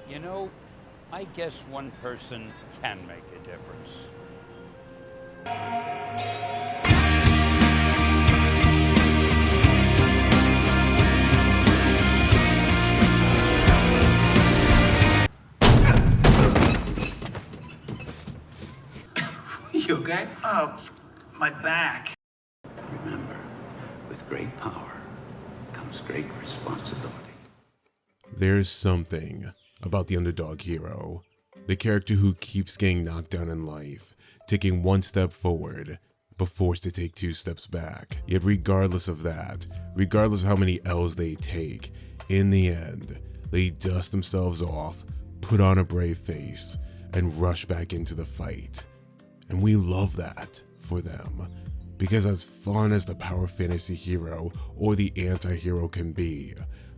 You know, I guess one person can make a difference. You okay? Oh, my back. Remember, with great power comes great responsibility. There's something about the underdog hero, the character who keeps getting knocked down in life, taking one step forward, but forced to take two steps back. Yet regardless of that, regardless of how many L's they take, in the end, they dust themselves off, put on a brave face, and rush back into the fight. And we love that for them, because as fun as the power fantasy hero or the anti-hero can be,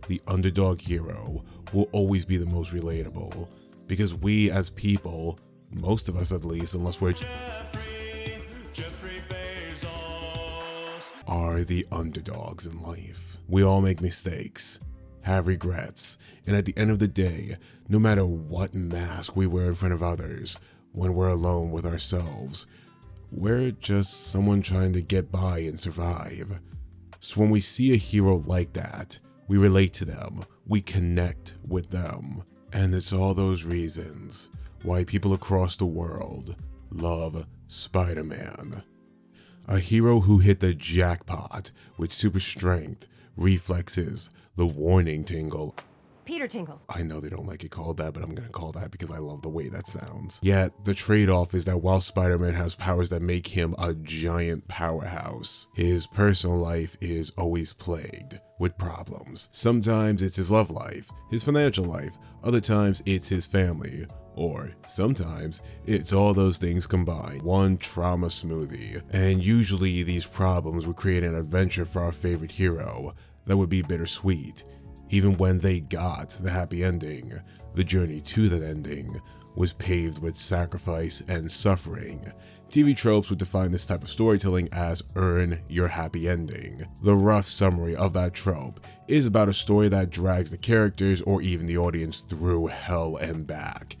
the underdog hero will always be the most relatable, because we as people, most of us at least, unless we're are the underdogs in life. We all make mistakes, have regrets, and at the end of the day, no matter what mask we wear in front of others, when we're alone with ourselves, we're just someone trying to get by and survive. So when we see a hero like that, we relate to them, we connect with them. And it's all those reasons why people across the world love Spider-Man. A hero who hit the jackpot with super strength, reflexes, the warning tingle. Peter Tingle. I know they don't like it called that, but I'm gonna call that because I love the way that sounds. Yet, the trade-off is that while Spider-Man has powers that make him a giant powerhouse, his personal life is always plagued with problems. Sometimes it's his love life, his financial life, other times it's his family, or sometimes it's all those things combined, one trauma smoothie. And usually these problems would create an adventure for our favorite hero that would be bittersweet. Even when they got the happy ending, the journey to that ending was paved with sacrifice and suffering. TV tropes would define this type of storytelling as earn your happy ending. The rough summary of that trope is about a story that drags the characters or even the audience through hell and back.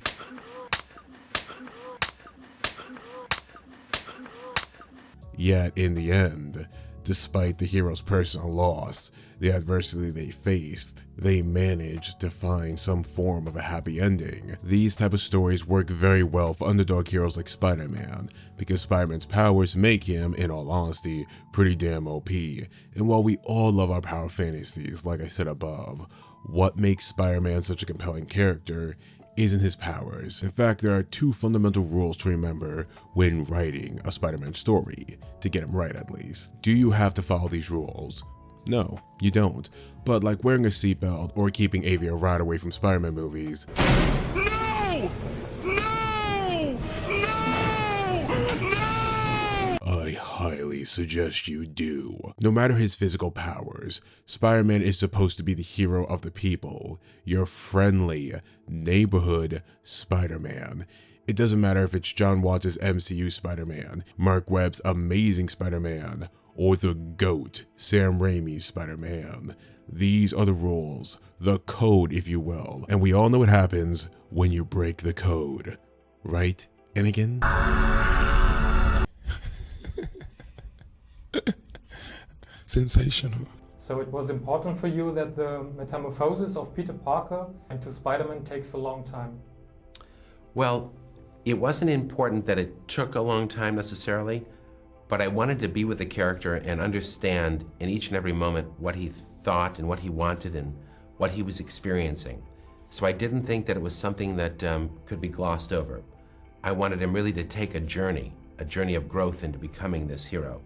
Yet in the end, despite the hero's personal loss, the adversity they faced, they managed to find some form of a happy ending. These type of stories work very well for underdog heroes like Spider-Man, because Spider-Man's powers make him, in all honesty, pretty damn OP. And while we all love our power fantasies, like I said above, what makes Spider-Man such a compelling character isn't his powers. In fact, there are two fundamental rules to remember when writing a Spider-Man story, to get them right at least. Do you have to follow these rules? No, you don't. But like wearing a seatbelt or keeping Avi a ride away from Spider-Man movies, No! No! No! No! I highly suggest you do. No matter his physical powers, Spider-Man is supposed to be the hero of the people, your friendly neighborhood Spider-Man. It doesn't matter if it's John Watts' MCU Spider-Man, Mark Webb's Amazing Spider-Man, or the GOAT, Sam Raimi's Spider-Man. These are the rules, the code if you will, and we all know what happens when you break the code. Right, Anakin? Sensational. So it was important for you that the metamorphosis of Peter Parker into Spider-Man takes a long time? Well, it wasn't important that it took a long time necessarily, but I wanted to be with the character and understand in each and every moment what he thought and what he wanted and what he was experiencing. So I didn't think that it was something that could be glossed over. I wanted him really to take a journey of growth into becoming this hero.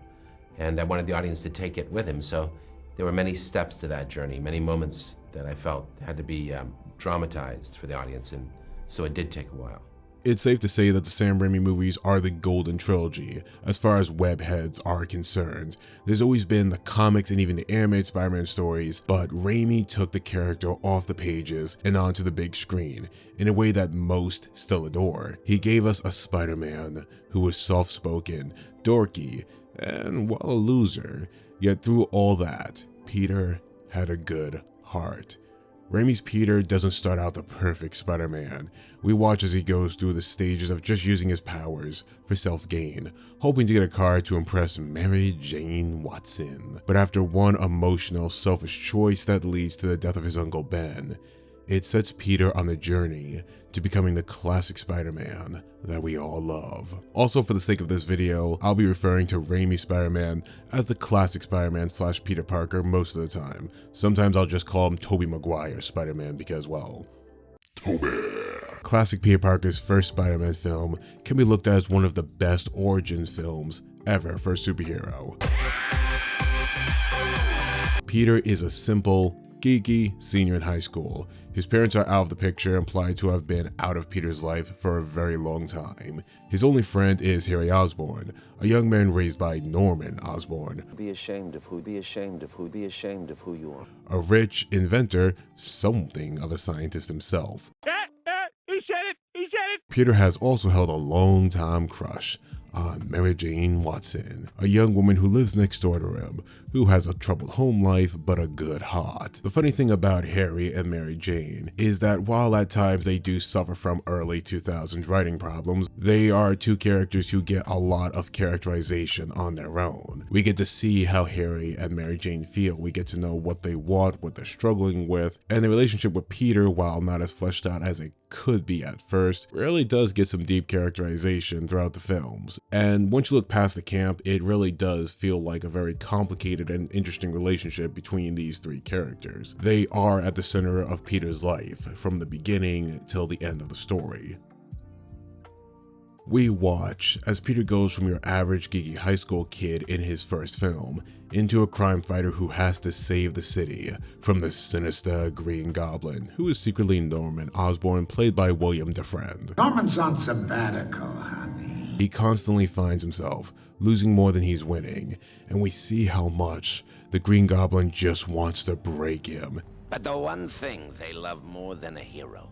And I wanted the audience to take it with him. So there were many steps to that journey, many moments that I felt had to be dramatized for the audience, and so it did take a while. It's safe to say that the Sam Raimi movies are the golden trilogy as far as web heads are concerned. There's always been the comics and even the animated Spider-Man stories, but Raimi took the character off the pages and onto the big screen in a way that most still adore. He gave us a Spider-Man who was soft-spoken, dorky, and well, a loser. Yet through all that, Peter had a good heart. Raimi's Peter doesn't start out the perfect Spider-Man. We watch as he goes through the stages of just using his powers for self-gain, hoping to get a car to impress Mary Jane Watson. But after one emotional, selfish choice that leads to the death of his Uncle Ben, it sets Peter on the journey to becoming the classic Spider-Man that we all love. Also, for the sake of this video, I'll be referring to Raimi Spider-Man as the classic Spider-Man / Peter Parker most of the time. Sometimes I'll just call him Tobey Maguire Spider-Man because, well, Tobey. Classic Peter Parker's first Spider-Man film can be looked at as one of the best origin films ever for a superhero. Peter is a simple, geeky senior in high school. His parents are out of the picture, implied to have been out of Peter's life for a very long time. His only friend is Harry Osborn, a young man raised by Norman Osborn. Be ashamed of who you are. A rich inventor, something of a scientist himself. He said it! Peter has also held a long-time crush on Mary Jane Watson, a young woman who lives next door to him, who has a troubled home life but a good heart. The funny thing about Harry and Mary Jane is that while at times they do suffer from early 2000s writing problems, they are two characters who get a lot of characterization on their own. We get to see how Harry and Mary Jane feel, we get to know what they want, what they're struggling with, and the relationship with Peter, while not as fleshed out as it could be at first, really does get some deep characterization throughout the films. And once you look past the camp, it really does feel like a very complicated and interesting relationship between these three characters. They are at the center of Peter's life, from the beginning till the end of the story. We watch as Peter goes from your average geeky high school kid in his first film into a crime fighter who has to save the city from the sinister Green Goblin, who is secretly Norman Osborn, played by William DeFriend. Norman's on sabbatical, honey. He constantly finds himself losing more than he's winning, and we see how much the Green Goblin just wants to break him. But the one thing they love more than a hero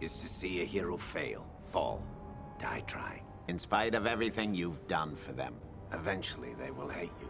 is to see a hero fail, fall, die trying. In spite of everything you've done for them, eventually they will hate you.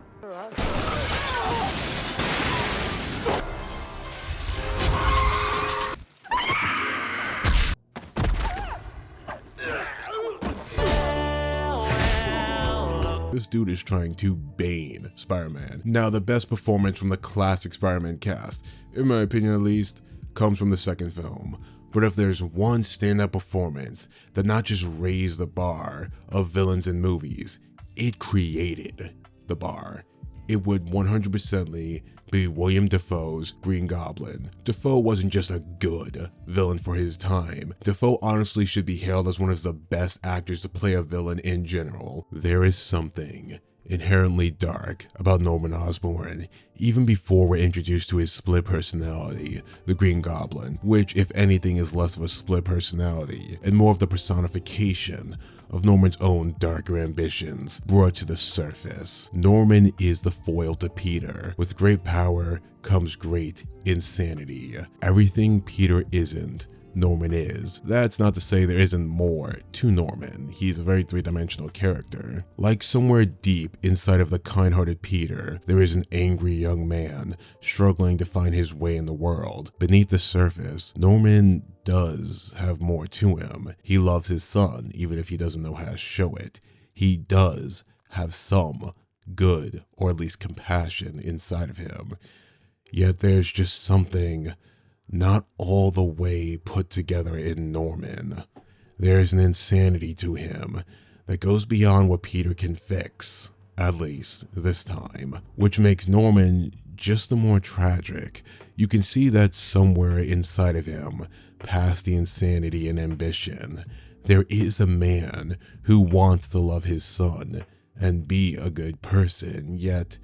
This dude is trying to Bane Spider-Man. Now, the best performance from the classic Spider-Man cast, in my opinion at least, comes from the second film. But if there's one standout performance that not just raised the bar of villains in movies, it created the bar, it would 100% be William Dafoe's Green Goblin. Dafoe wasn't just a good villain for his time. Dafoe honestly should be hailed as one of the best actors to play a villain in general. There is something inherently dark about Norman Osborn, even before we're introduced to his split personality, the Green Goblin, which if anything is less of a split personality and more of the personification of Norman's own darker ambitions brought to the surface. Norman is the foil to Peter. With great power comes great insanity. Everything Peter isn't, Norman is. That's not to say there isn't more to Norman. He's a very three-dimensional character. Like somewhere deep inside of the kind-hearted Peter, there is an angry young man struggling to find his way in the world. Beneath the surface, Norman does have more to him. He loves his son, even if he doesn't know how to show it. He does have some good, or at least compassion, inside of him. Yet there's just something not all the way put together in Norman. There's an insanity to him that goes beyond what Peter can fix, at least this time, which makes Norman just the more tragic. You can see that somewhere inside of him, past the insanity and ambition, there is a man who wants to love his son and be a good person, yet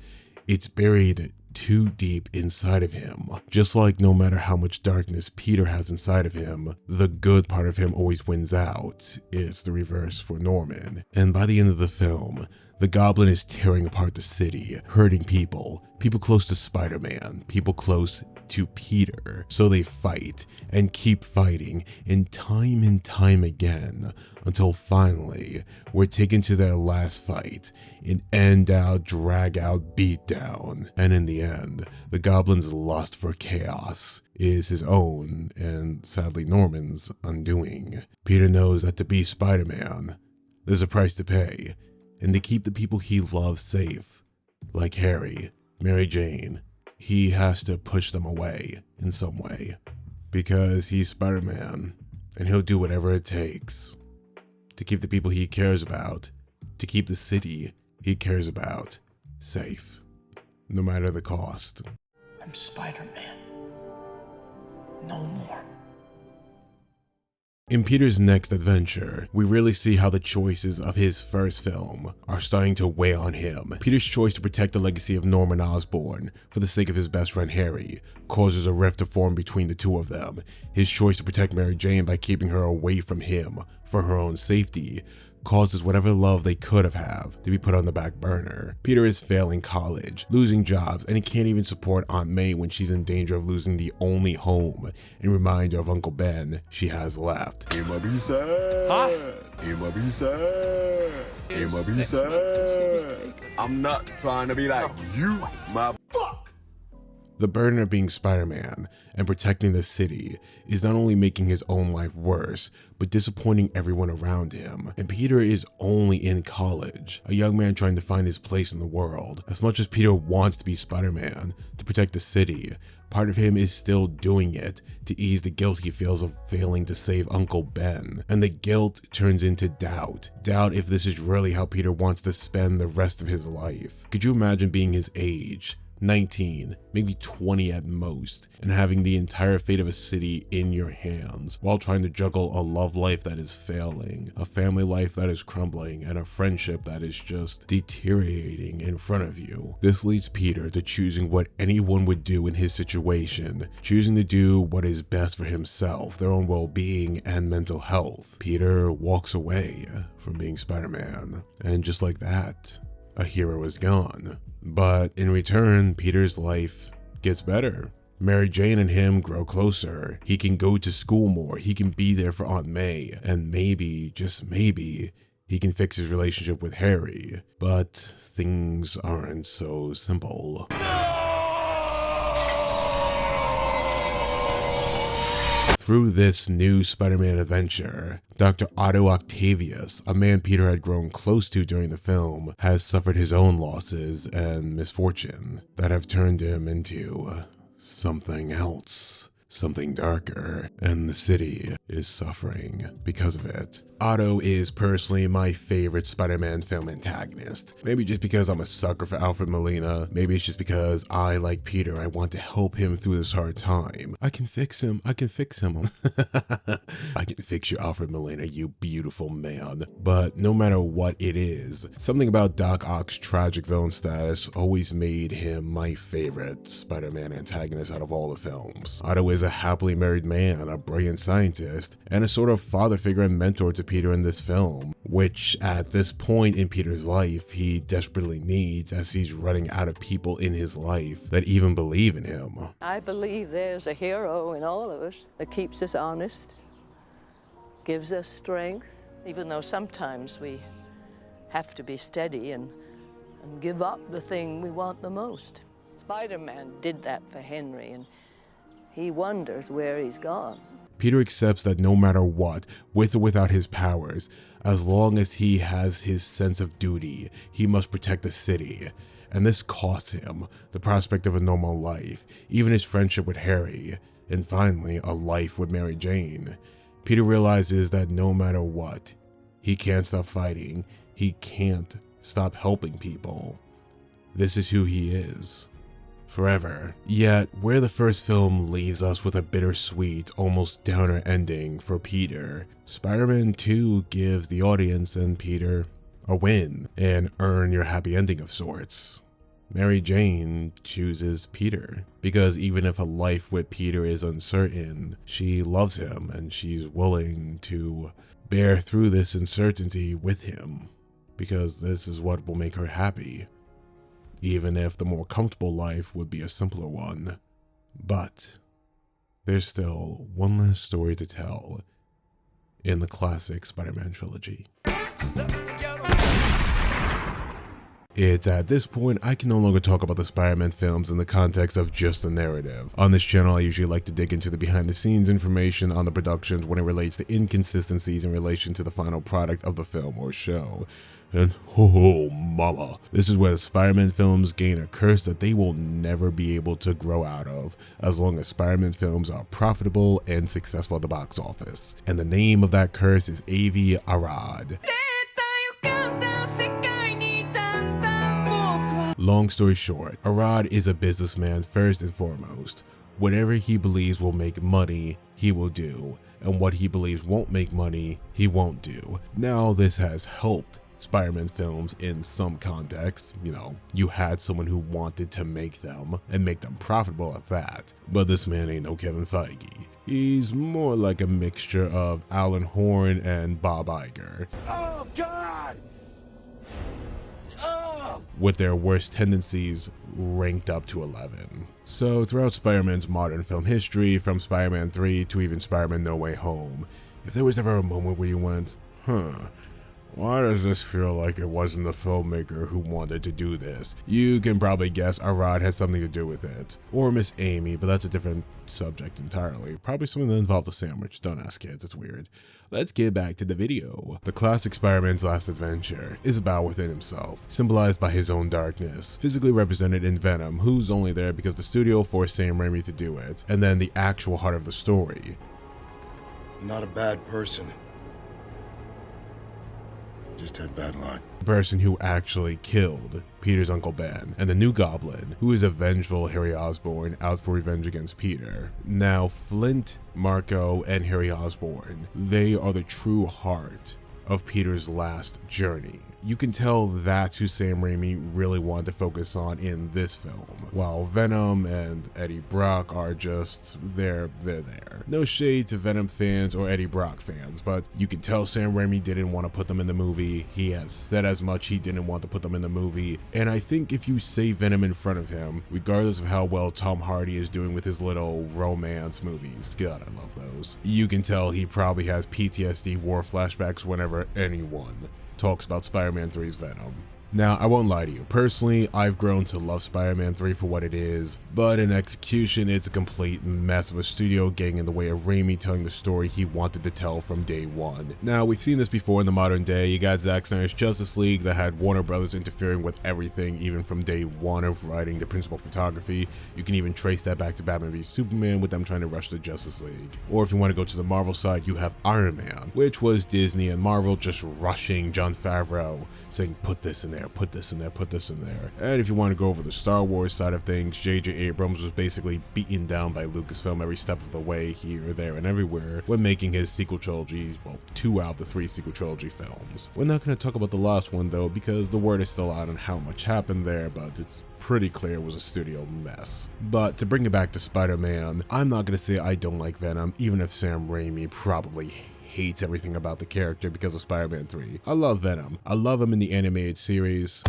it's buried too deep inside of him. Just like no matter how much darkness Peter has inside of him, the good part of him always wins out. It's the reverse for Norman. And by the end of the film, the Goblin is tearing apart the city, hurting people close to Spider-Man, people close to Peter. So they fight and keep fighting and time again until finally we're taken to their last fight, an end out, drag out beatdown. And in the end, the Goblin's lust for chaos is his own and sadly Norman's undoing. Peter knows that to be Spider-Man, there's a price to pay, and to keep the people he loves safe, like Harry, Mary Jane, he has to push them away in some way. Because he's Spider-Man, and he'll do whatever it takes to keep the people he cares about, to keep the city he cares about safe, no matter the cost. I'm Spider-Man. No more. In Peter's next adventure, we really see how the choices of his first film are starting to weigh on him. Peter's choice to protect the legacy of Norman Osborn for the sake of his best friend Harry causes a rift to form between the two of them. His choice to protect Mary Jane by keeping her away from him for her own safety causes whatever love they could have to be put on the back burner. Peter is failing college, losing jobs, and he can't even support Aunt May when she's in danger of losing the only home and reminder of Uncle Ben she has left. He might be sad. Huh? He might be sad. He might be sad. I'm not trying to be like you, my fuck. The burden of being Spider-Man and protecting the city is not only making his own life worse, but disappointing everyone around him. And Peter is only in college, a young man trying to find his place in the world. As much as Peter wants to be Spider-Man to protect the city, part of him is still doing it to ease the guilt he feels of failing to save Uncle Ben. And the guilt turns into doubt. Doubt if this is really how Peter wants to spend the rest of his life. Could you imagine being his age? 19, maybe 20 at most, and having the entire fate of a city in your hands while trying to juggle a love life that is failing, a family life that is crumbling, and a friendship that is just deteriorating in front of you. This leads Peter to choosing what anyone would do in his situation, choosing to do what is best for himself, their own well-being and mental health. Peter walks away from being Spider-Man, and just like that, a hero is gone. But in return, Peter's life gets better. Mary Jane and him grow closer. He can go to school more. He can be there for Aunt May. And maybe, just maybe, he can fix his relationship with Harry. But things aren't so simple. Through this new Spider-Man adventure, Dr. Otto Octavius, a man Peter had grown close to during the film, has suffered his own losses and misfortune that have turned him into something else, something darker, and the city is suffering because of it. Otto is personally my favorite Spider-Man film antagonist. Maybe just because I'm a sucker for Alfred Molina. Maybe it's just because I, like Peter, I want to help him through this hard time. I can fix him. I can fix him. I can fix you, Alfred Molina, you beautiful man. But no matter what it is, something about Doc Ock's tragic villain status always made him my favorite Spider-Man antagonist out of all the films. Otto is a happily married man, a brilliant scientist, and a sort of father figure and mentor to Peter in this film, which at this point in Peter's life he desperately needs as he's running out of people in his life that even believe in him. I believe there's a hero in all of us that keeps us honest, gives us strength, even though sometimes we have to be steady and give up the thing we want the most. Spider-Man did that for Henry, and he wonders where he's gone. Peter accepts that no matter what, with or without his powers, as long as he has his sense of duty, he must protect the city. And this costs him the prospect of a normal life, even his friendship with Harry, and finally, a life with Mary Jane. Peter realizes that no matter what, he can't stop fighting, he can't stop helping people. This is who he is. Forever. Yet, where the first film leaves us with a bittersweet, almost downer ending for Peter, Spider-Man 2 gives the audience and Peter a win, an earn your happy ending of sorts. Mary Jane chooses Peter, because even if a life with Peter is uncertain, she loves him and she's willing to bear through this uncertainty with him, because this is what will make her happy. Even if the more comfortable life would be a simpler one. But there's still one last story to tell in the classic Spider-Man trilogy. It's at this point I can no longer talk about the Spider-Man films in the context of just the narrative. On this channel I usually like to dig into the behind the scenes information on the productions when it relates to inconsistencies in relation to the final product of the film or show. And oh mama, this is where the Spider-Man films gain a curse that they will never be able to grow out of as long as Spider-Man films are profitable and successful at the box office. And the name of that curse is Avi Arad. Long story short, Arad is a businessman first and foremost. Whatever he believes will make money, he will do, and what he believes won't make money, he won't do. Now this has helped Spider-Man films in some context. You know, you had someone who wanted to make them and make them profitable at that, but this man ain't no Kevin Feige. He's more like a mixture of Alan Horn and Bob Iger. Oh, God! With their worst tendencies ranked up to 11. So throughout Spider-Man's modern film history, from Spider-Man 3 to even Spider-Man No Way Home, if there was ever a moment where you went, why does this feel like it wasn't the filmmaker who wanted to do this? You can probably guess Arad had something to do with it. Or Miss Amy, but that's a different subject entirely. Probably something that involved a sandwich. Don't ask kids, it's weird. Let's get back to the video. The classic Spider-Man's last adventure is about within himself, symbolized by his own darkness, physically represented in Venom, who's only there because the studio forced Sam Raimi to do it, and then the actual heart of the story. I'm not a bad person. Just had bad luck. The person who actually killed Peter's Uncle Ben, and the new Goblin, who is a vengeful Harry Osborn out for revenge against Peter. Now, Flint, Marco, and Harry Osborn, they are the true heart of Peter's last journey. You can tell that's who Sam Raimi really wanted to focus on in this film, while Venom and Eddie Brock are just, they're there. No shade to Venom fans or Eddie Brock fans, but you can tell Sam Raimi didn't want to put them in the movie. He has said as much, he didn't want to put them in the movie, and I think if you say Venom in front of him, regardless of how well Tom Hardy is doing with his little romance movies, God, I love those, you can tell he probably has PTSD war flashbacks whenever anyone talks about Spider-Man 3's Venom. Now, I won't lie to you, personally, I've grown to love Spider-Man 3 for what it is, but in execution, it's a complete mess of a studio getting in the way of Raimi telling the story he wanted to tell from day one. Now, we've seen this before in the modern day. You got Zack Snyder's Justice League that had Warner Brothers interfering with everything, even from day one of writing the principal photography. You can even trace that back to Batman v Superman with them trying to rush the Justice League. Or if you want to go to the Marvel side, you have Iron Man, which was Disney and Marvel just rushing Jon Favreau, saying put this in there, put this in there, put this in there. And if you want to go over the Star Wars side of things, J.J. Abrams was basically beaten down by Lucasfilm every step of the way, here, there, and everywhere, when making his sequel trilogy, well, 2 out of the 3 sequel trilogy films. We're not going to talk about the last one though, because the word is still out on how much happened there, but it's pretty clear it was a studio mess. But to bring it back to Spider-Man, I'm not going to say I don't like Venom, even if Sam Raimi probably hates everything about the character because of Spider-Man 3. I love Venom. I love him in the animated series.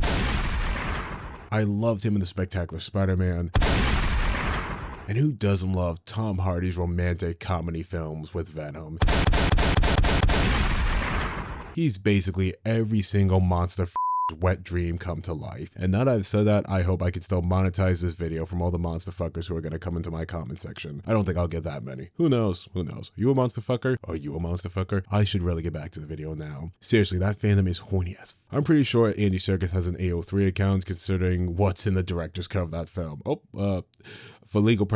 I loved him in the Spectacular Spider-Man. And who doesn't love Tom Hardy's romantic comedy films with Venom? He's basically every single monster wet dream come to life. And now that I've said that, I hope I can still monetize this video from all the monster fuckers who are gonna come into my comment section. I don't think I'll get that many. Who knows? Who knows? You a monster fucker? Are you a monster fucker? I should really get back to the video now. Seriously, that fandom is horny as f. I'm pretty sure Andy Serkis has an AO3 account considering what's in the director's cut of that film. For legal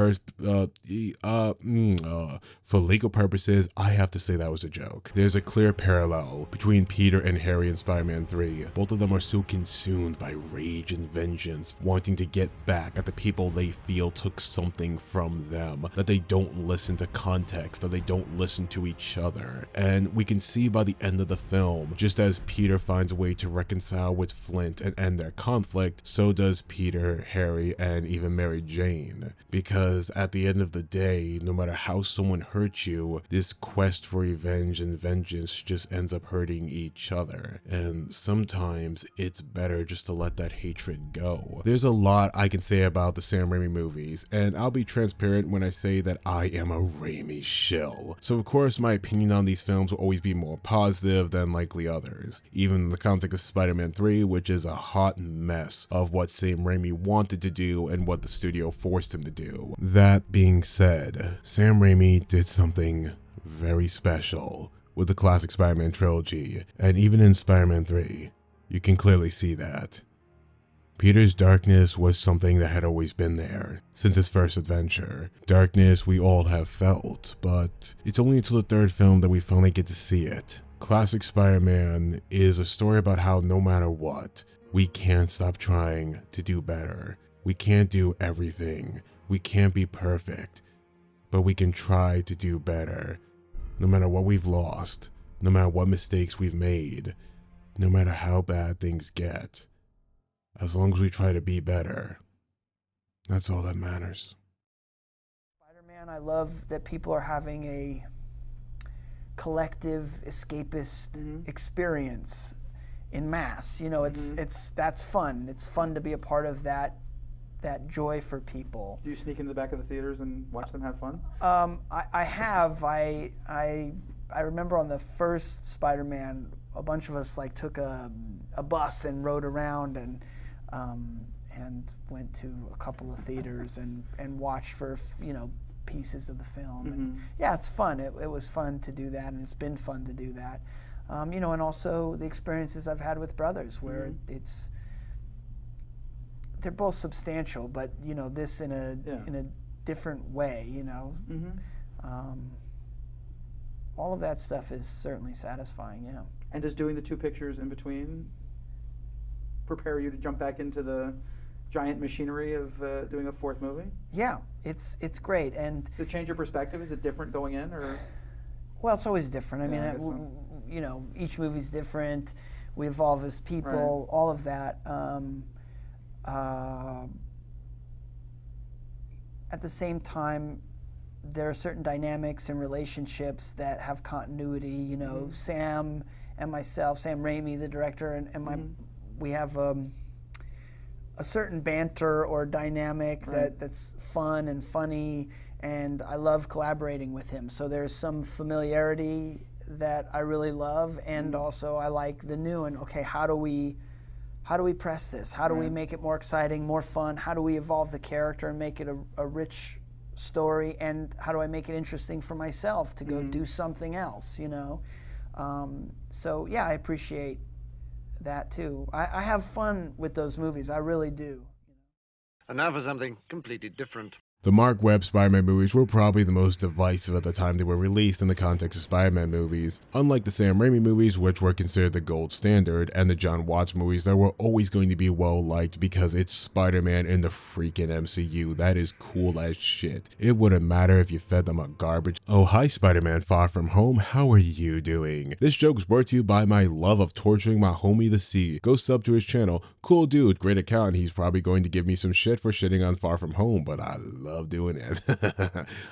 purposes, I have to say that was a joke. There's a clear parallel between Peter and Harry in Spider-Man 3. Both of them are so consumed by rage and vengeance, wanting to get back at the people they feel took something from them, that they don't listen to context, that they don't listen to each other. And we can see by the end of the film, just as Peter finds a way to reconcile with Flint and end their conflict, so does Peter, Harry, and even Mary Jane. because at the end of the day, no matter how someone hurts you, this quest for revenge and vengeance just ends up hurting each other. And sometimes it's better just to let that hatred go. There's a lot I can say about the Sam Raimi movies, and I'll be transparent when I say that I am a Raimi shill. So of course my opinion on these films will always be more positive than likely others. Even in the context of Spider-Man 3, which is a hot mess of what Sam Raimi wanted to do and what the studio forced him to do. That being said, Sam Raimi did something very special with the classic Spider-Man trilogy, and even in Spider-Man 3, you can clearly see that. Peter's darkness was something that had always been there, since his first adventure. Darkness we all have felt, but it's only until the third film that we finally get to see it. Classic Spider-Man is a story about how no matter what, we can't stop trying to do better. We can't do everything. We can't be perfect, but we can try to do better. No matter what we've lost, no matter what mistakes we've made, no matter how bad things get. As long as we try to be better, that's all that matters. Spider-Man, I love that people are having a collective escapist experience in mass. You know, that's fun. It's fun to be a part of that joy for people. Do you sneak into the back of the theaters and watch them have fun? I have. I remember on the first Spider-Man, a bunch of us like took a bus and rode around and went to a couple of theaters and watched for pieces of the film. And yeah, it's fun. It was fun to do that, and it's been fun to do that. And also the experiences I've had with brothers, where they're both substantial, but this in a different way. All of that stuff is certainly satisfying. Yeah. And does doing the 2 pictures in between prepare you to jump back into the giant machinery of doing a 4th movie? Yeah, it's great. And does it change your perspective? Is it different going in, or? Well, it's always different. I mean, each movie's different. We evolve as people. All of that. At the same time, there are certain dynamics and relationships that have continuity. Sam and myself, Sam Raimi, the director, and we have a certain banter or dynamic that's fun and funny, and I love collaborating with him. So there's some familiarity that I really love, and also I like the new. And okay, how do we press this? How do we make it more exciting, more fun? How do we evolve the character and make it a rich story? And how do I make it interesting for myself to go do something else? So yeah, I appreciate that too. I have fun with those movies. I really do. And now for something completely different. The Mark Webb Spider-Man movies were probably the most divisive at the time they were released in the context of Spider-Man movies, unlike the Sam Raimi movies, which were considered the gold standard, and the John Watts movies that were always going to be well liked because it's Spider-Man in the freaking MCU. That is cool as shit. It wouldn't matter if you fed them a garbage. Oh, hi Spider-Man Far From Home, how are you doing? This joke is brought to you by my love of torturing my homie the C. Go sub to his channel. Cool dude, great account. He's probably going to give me some shit for shitting on Far From Home, but I love doing it.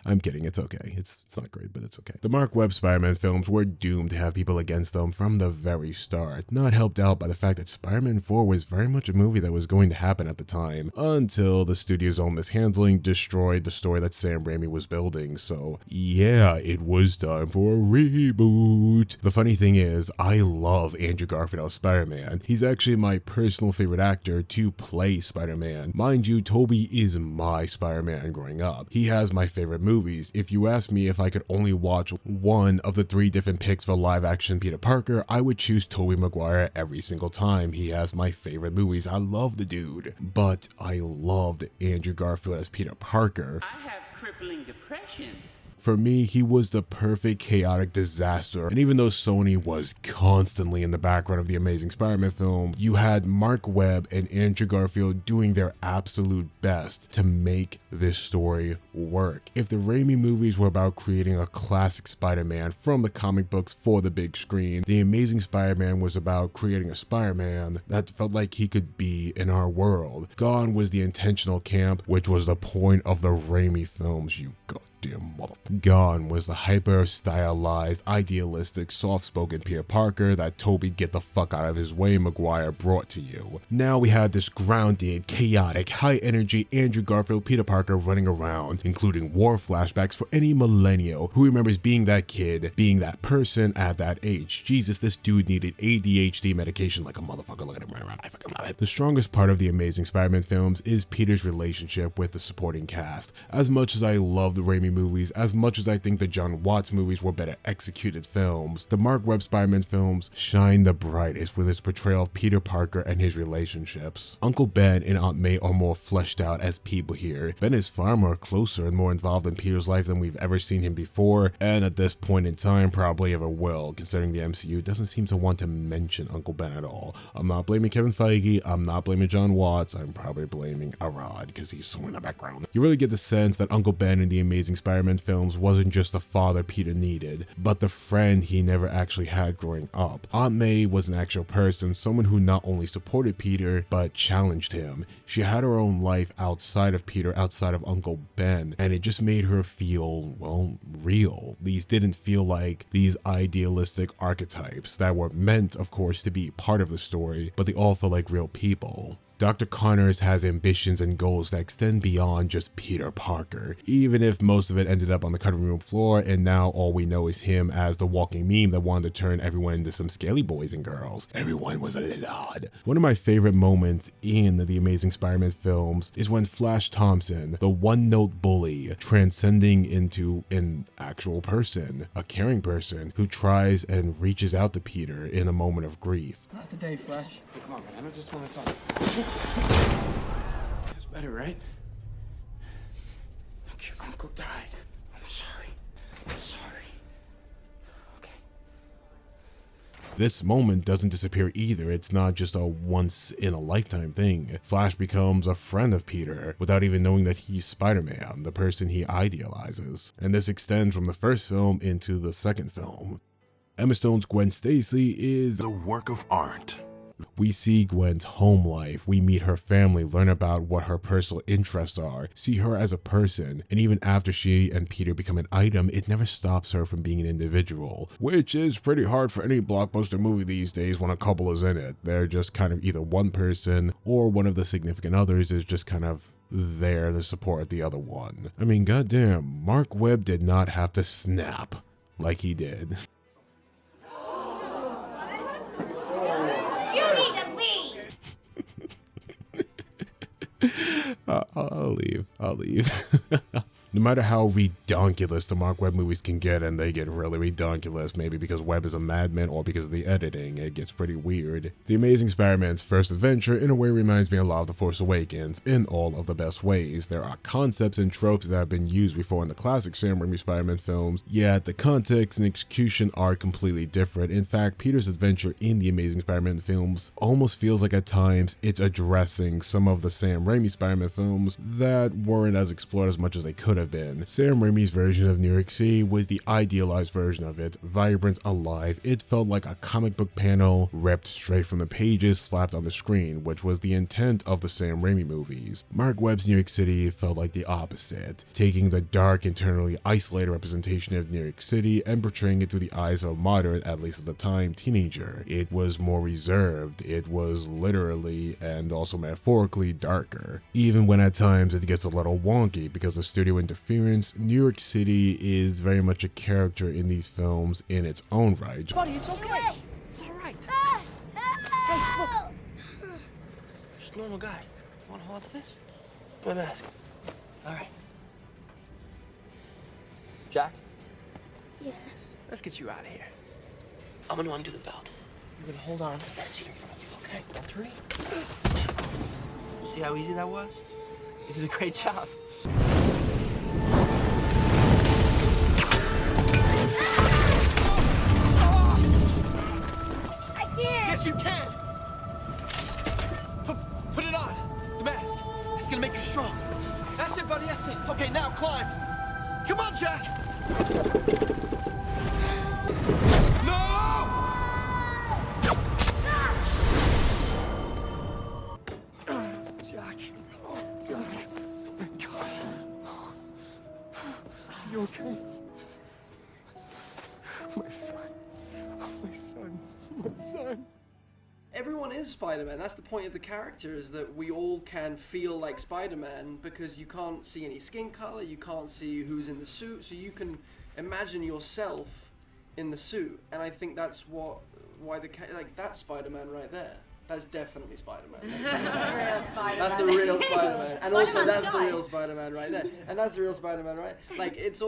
I'm kidding, it's okay. It's not great, but it's okay. The Mark Webb Spider-Man films were doomed to have people against them from the very start, not helped out by the fact that Spider-Man 4 was very much a movie that was going to happen at the time, until the studio's own mishandling destroyed the story that Sam Raimi was building. So yeah, it was time for a reboot. The funny thing is, I love Andrew Garfield as Spider-Man. He's actually my personal favorite actor to play Spider-Man. Mind you, Tobey is my Spider-Man growing up. He has my favorite movies. If you ask me if I could only watch one of the 3 different picks for live action Peter Parker, I would choose Tobey Maguire every single time. He has my favorite movies. I love the dude. But I loved Andrew Garfield as Peter Parker. I have crippling depression. For me, he was the perfect chaotic disaster, and even though Sony was constantly in the background of the Amazing Spider-Man film, you had Mark Webb and Andrew Garfield doing their absolute best to make this story work. If the Raimi movies were about creating a classic Spider-Man from the comic books for the big screen, the Amazing Spider-Man was about creating a Spider-Man that felt like he could be in our world. Gone was the intentional camp, which was the point of the Raimi films, you goddamn mother. Gone was the hyper-stylized, idealistic, soft-spoken Peter Parker that Tobey get the fuck out of his way Maguire brought to you. Now we had this grounded, chaotic, high-energy Andrew Garfield Peter Parker running around, including war flashbacks for any millennial who remembers being that kid, being that person at that age. Jesus, this dude needed ADHD medication like a motherfucker. Look at him right around. I fucking love it. The strongest part of the Amazing Spider-Man films is Peter's relationship with the supporting cast. As much as I love the Raimi movies, as much as I think the John Watts movies were better executed films, the Mark Webb Spider-Man films shine the brightest with its portrayal of Peter Parker and his relationships. Uncle Ben and Aunt May are more fleshed out as people here. Ben is far more closer and more involved in Peter's life than we've ever seen him before, and at this point in time probably ever will, considering the MCU doesn't seem to want to mention Uncle Ben at all. I'm not blaming Kevin Feige, I'm not blaming John Watts, I'm probably blaming Arad because he's so in the background. You really get the sense that Uncle Ben in the Amazing Spider-Man films wasn't just the father Peter needed, but the friend he never actually had growing up. Aunt May was an actual person, someone who not only supported Peter, but challenged him. She had her own life outside of Peter, outside of Uncle Ben, and it just made her feel, well, real. These didn't feel like these idealistic archetypes that were meant, of course, to be part of the story, but they all felt like real people. Dr. Connors has ambitions and goals that extend beyond just Peter Parker, even if most of it ended up on the cutting room floor and now all we know is him as the walking meme that wanted to turn everyone into some scaly boys and girls. Everyone was a lizard. One of my favorite moments in the Amazing Spider-Man films is when Flash Thompson, the one-note bully, transcending into an actual person, a caring person who tries and reaches out to Peter in a moment of grief. Not today, Flash. Hey, come on, man. I just want to talk. It's better, right? Look, your uncle died. I'm sorry. I'm sorry. Okay. This moment doesn't disappear either. It's not just a once-in-a-lifetime thing. Flash becomes a friend of Peter without even knowing that he's Spider-Man, the person he idealizes. And this extends from the first film into the second film. Emma Stone's Gwen Stacy is the work of art. We see Gwen's home life, we meet her family, learn about what her personal interests are, see her as a person, and even after she and Peter become an item, it never stops her from being an individual, which is pretty hard for any blockbuster movie these days when a couple is in it. They're just kind of either one person or one of the significant others is just kind of there to support the other one. I mean, goddamn, Mark Webb did not have to snap like he did. I'll leave. No matter how redonkulous the Mark Webb movies can get, and they get really redonkulous, maybe because Webb is a madman or because of the editing, it gets pretty weird. The Amazing Spider-Man's first adventure in a way reminds me a lot of The Force Awakens in all of the best ways. There are concepts and tropes that have been used before in the classic Sam Raimi Spider-Man films, yet the context and execution are completely different. In fact, Peter's adventure in the Amazing Spider-Man films almost feels like at times it's addressing some of the Sam Raimi Spider-Man films that weren't as explored as much as they could have been. Sam Raimi's version of New York City was the idealized version of it, vibrant, alive. It felt like a comic book panel ripped straight from the pages slapped on the screen, which was the intent of the Sam Raimi movies. Mark Webb's New York City felt like the opposite, taking the dark, internally isolated representation of New York City and portraying it through the eyes of a modern, at least at the time, teenager. It was more reserved, it was literally and also metaphorically darker, even when at times it gets a little wonky because the studio interference. New York City is very much a character in these films in its own right. Buddy, it's okay. It's all right. Hey, look. Just a normal guy. Want to hold on to this? My mask. All right. Jack? Yes. Let's get you out of here. I'm gonna undo the belt. You're gonna hold on to that seat in front of you, okay? On 3. See how easy that was? You did a great job. My son. My son. My son. Everyone is Spider-Man. That's the point of the character, is that we all can feel like Spider-Man because you can't see any skin color, you can't see who's in the suit, so you can imagine yourself in the suit. And I think that's why that's Spider-Man right there. That's definitely Spider-Man. That's the real Spider-Man. And also that's the real Spider-Man right there. And that's the real Spider-Man, right? Like, it's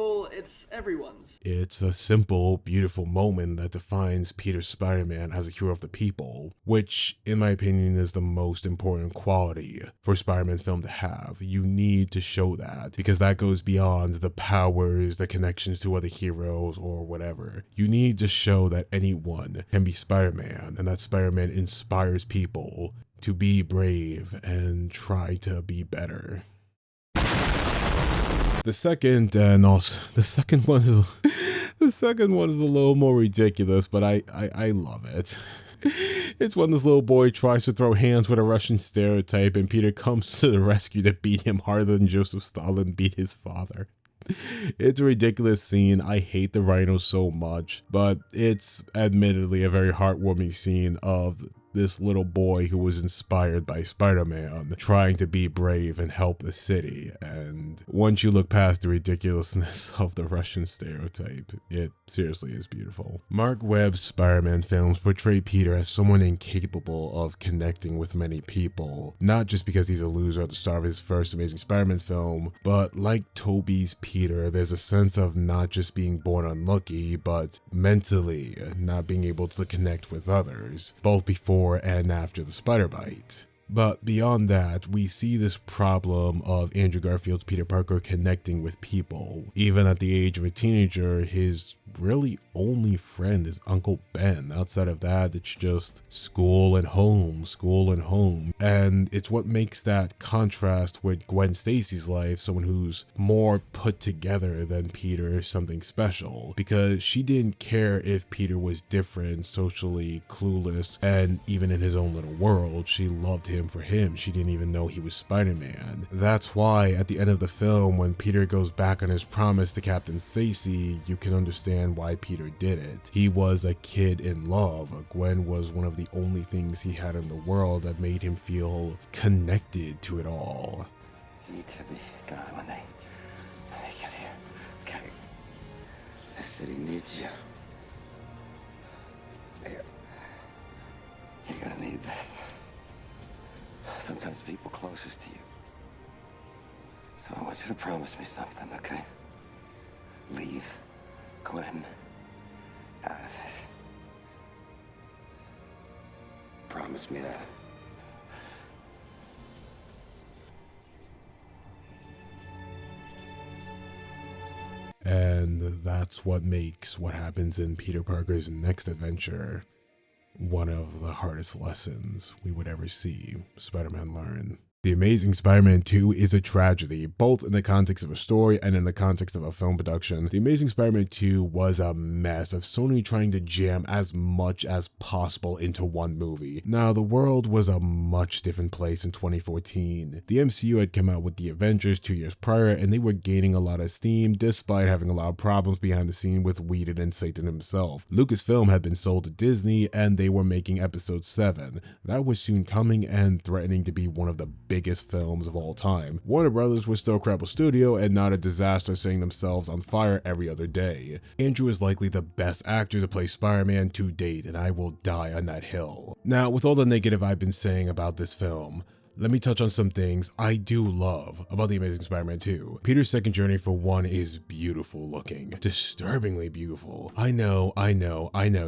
everyone's. It's a simple, beautiful moment that defines Peter Spider-Man as a hero of the people, which, in my opinion, is the most important quality for a Spider-Man film to have. You need to show that, because that goes beyond the powers, the connections to other heroes, or whatever. You need to show that anyone can be Spider-Man, and that Spider-Man inspires people to be brave and try to be better. The second one is a little more ridiculous, but I love it. It's when this little boy tries to throw hands with a Russian stereotype and Peter comes to the rescue to beat him harder than Joseph Stalin beat his father. It's a ridiculous scene. I hate the Rhino so much, but it's admittedly a very heartwarming scene of this little boy who was inspired by Spider-Man trying to be brave and help the city. And once you look past the ridiculousness of the Russian stereotype, it seriously is beautiful. Mark Webb's Spider-Man films portray Peter as someone incapable of connecting with many people, not just because he's a loser at the start of his first Amazing Spider-Man film, but like Tobey's Peter, there's a sense of not just being born unlucky, but mentally not being able to connect with others, both before and after the spider bite. But beyond that, we see this problem of Andrew Garfield's Peter Parker connecting with people. Even at the age of a teenager, his really only friend is Uncle Ben. Outside of that, it's just school and home, school and home. And it's what makes that contrast with Gwen Stacy's life, someone who's more put together than Peter, something special. Because she didn't care if Peter was different, socially clueless, and even in his own little world, she loved him for him. She didn't even know he was Spider-Man. That's why at the end of the film, when Peter goes back on his promise to Captain Stacy, you can understand why Peter did it. He was a kid in love. Gwen was one of the only things he had in the world that made him feel connected to it all. You need to be gone when they get here. Okay. The city needs you. You're gonna need this. Sometimes people closest to you. So I want you to promise me something, okay? Leave Gwen out of it. Promise me that. And that's what makes what happens in Peter Parker's next adventure one of the hardest lessons we would ever see Spider-Man learn. The Amazing Spider-Man 2 is a tragedy, both in the context of a story and in the context of a film production. The Amazing Spider-Man 2 was a mess of Sony trying to jam as much as possible into one movie. Now, the world was a much different place in 2014. The MCU had come out with the Avengers 2 years prior, and they were gaining a lot of steam despite having a lot of problems behind the scene with Whedon and Satan himself. Lucasfilm had been sold to Disney, and they were making Episode 7. That was soon coming and threatening to be one of the biggest films of all time. Warner Brothers was still a credible studio and not a disaster setting themselves on fire every other day. Andrew is likely the best actor to play Spider-Man to date, and I will die on that hill. Now, with all the negative I've been saying about this film, let me touch on some things I do love about The Amazing Spider-Man 2. Peter's second journey, for one, is beautiful looking. Disturbingly beautiful. I know,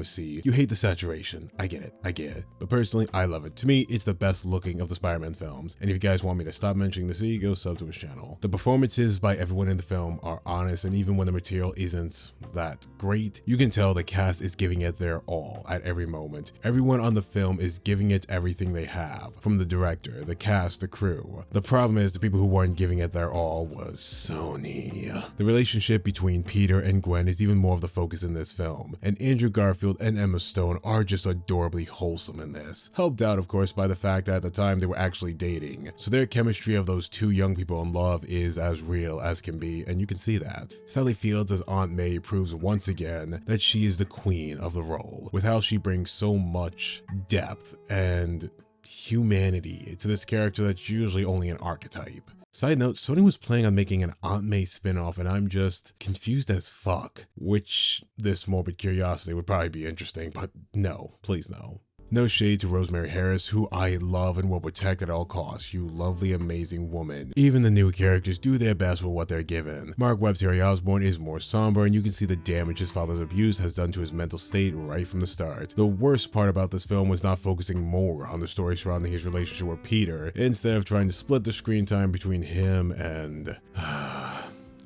see. You hate the saturation. I get it. But personally, I love it. To me, it's the best looking of the Spider-Man films. And if you guys want me to stop mentioning the C, go sub to his channel. The performances by everyone in the film are honest, and even when the material isn't that great, you can tell the cast is giving it their all at every moment. Everyone on the film is giving it everything they have. From the director, the the cast, the crew. The problem is the people who weren't giving it their all was Sony. The relationship between Peter and Gwen is even more of the focus in this film, and Andrew Garfield and Emma Stone are just adorably wholesome in this. Helped out, of course, by the fact that at the time they were actually dating, so their chemistry of those two young people in love is as real as can be, and you can see that. Sally Fields as Aunt May proves once again that she is the queen of the role, with how she brings so much depth and humanity to this character that's usually only an archetype. Side note, Sony was planning on making an Aunt May spin-off, and I'm just confused as fuck, which this morbid curiosity would probably be interesting, but no, please no. No shade to Rosemary Harris, who I love and will protect at all costs, you lovely, amazing woman. Even the new characters do their best with what they're given. Mark Webb's Harry Osborn is more somber, and you can see the damage his father's abuse has done to his mental state right from the start. The worst part about this film was not focusing more on the story surrounding his relationship with Peter, instead of trying to split the screen time between him and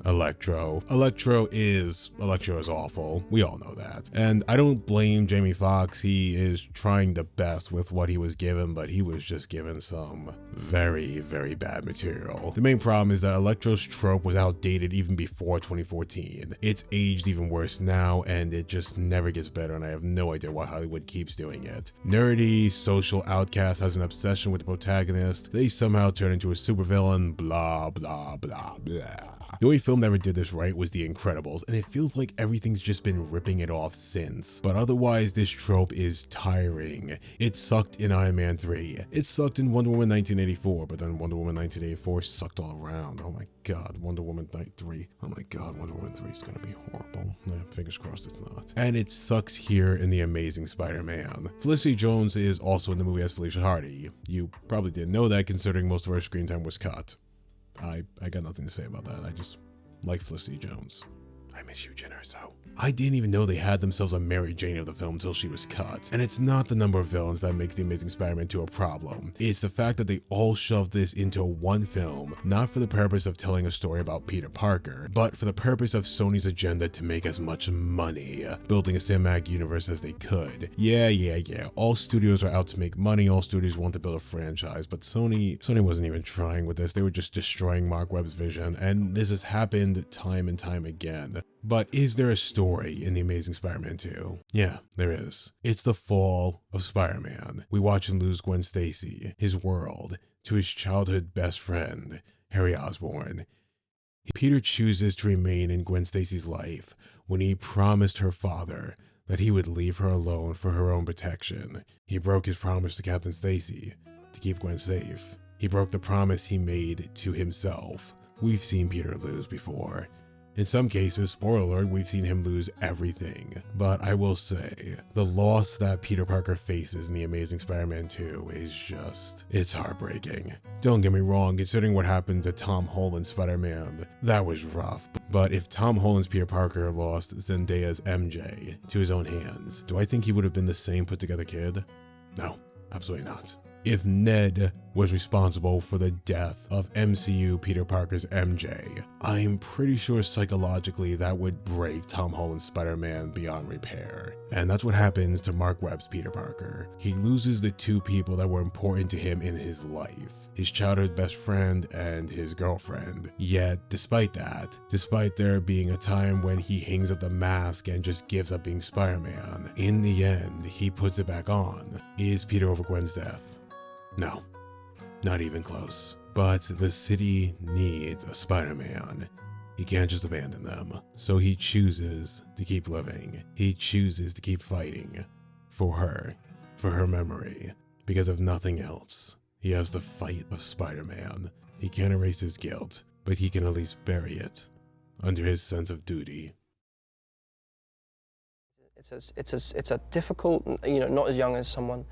Electro. Electro is awful. We all know that. And I don't blame Jamie Foxx. He is trying the best with what he was given, but he was just given some very, very bad material. The main problem is that Electro's trope was outdated even before 2014. It's aged even worse now, and it just never gets better, and I have no idea why Hollywood keeps doing it. Nerdy, social outcast has an obsession with the protagonist. They somehow turn into a supervillain, blah, blah, blah, blah. The only film that ever did this right was The Incredibles, and it feels like everything's just been ripping it off since. But otherwise, this trope is tiring. It sucked in Iron Man 3. It sucked in Wonder Woman 1984, but then Wonder Woman 1984 sucked all around. Oh my god, Wonder Woman 3. Oh my god, Wonder Woman 3 is gonna be horrible. Fingers crossed it's not. And it sucks here in The Amazing Spider-Man. Felicity Jones is also in the movie as Felicia Hardy. You probably didn't know that considering most of her screen time was cut. I got nothing to say about that. I just like Felicity Jones. I miss you, Jenna Erso. I didn't even know they had themselves a Mary Jane of the film until she was cut. And it's not the number of villains that makes The Amazing Spider-Man 2 a problem. It's the fact that they all shoved this into one film, not for the purpose of telling a story about Peter Parker, but for the purpose of Sony's agenda to make as much money, building a cinematic universe as they could. Yeah. All studios are out to make money, all studios want to build a franchise, but Sony wasn't even trying with this. They were just destroying Mark Webb's vision, and this has happened time and time again. But is there a story in The Amazing Spider-Man 2? Yeah, there is. It's the fall of Spider-Man. We watch him lose Gwen Stacy, his world, to his childhood best friend, Harry Osborn. Peter chooses to remain in Gwen Stacy's life when he promised her father that he would leave her alone for her own protection. He broke his promise to Captain Stacy to keep Gwen safe. He broke the promise he made to himself. We've seen Peter lose before. In some cases, spoiler alert, we've seen him lose everything. But I will say, the loss that Peter Parker faces in The Amazing Spider-Man 2 is just, it's heartbreaking. Don't get me wrong, considering what happened to Tom Holland's Spider-Man, that was rough. But if Tom Holland's Peter Parker lost Zendaya's MJ to his own hands, do I think he would have been the same put together kid? No, absolutely not. If Ned was responsible for the death of MCU Peter Parker's MJ, I'm pretty sure psychologically that would break Tom Holland's Spider-Man beyond repair. And that's what happens to Mark Webb's Peter Parker. He loses the two people that were important to him in his life, his childhood best friend and his girlfriend. Yet, despite that, despite there being a time when he hangs up the mask and just gives up being Spider-Man, in the end, he puts it back on. Is Peter over Gwen's death? No, not even close. But the city needs a Spider-Man. He can't just abandon them. So he chooses to keep living. He chooses to keep fighting for her memory. Because if nothing else, he has the fight of Spider-Man. He can't erase his guilt, but he can at least bury it under his sense of duty. It's a difficult, not as young as someone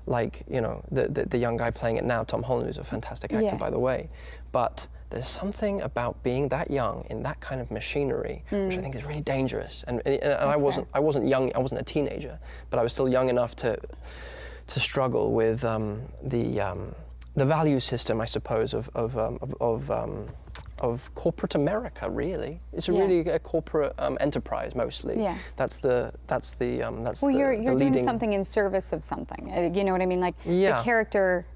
like, the young guy playing it now, Tom Holland, who's a fantastic actor, by the way. But there's something about being that young in that kind of machinery, which I think is really dangerous. And I wasn't young, I wasn't a teenager, but I was still young enough to struggle with the value system, I suppose, of corporate America. Really, it's really a corporate enterprise mostly. Yeah, that's the well, you're doing something in service of something. You know what I mean? Like the character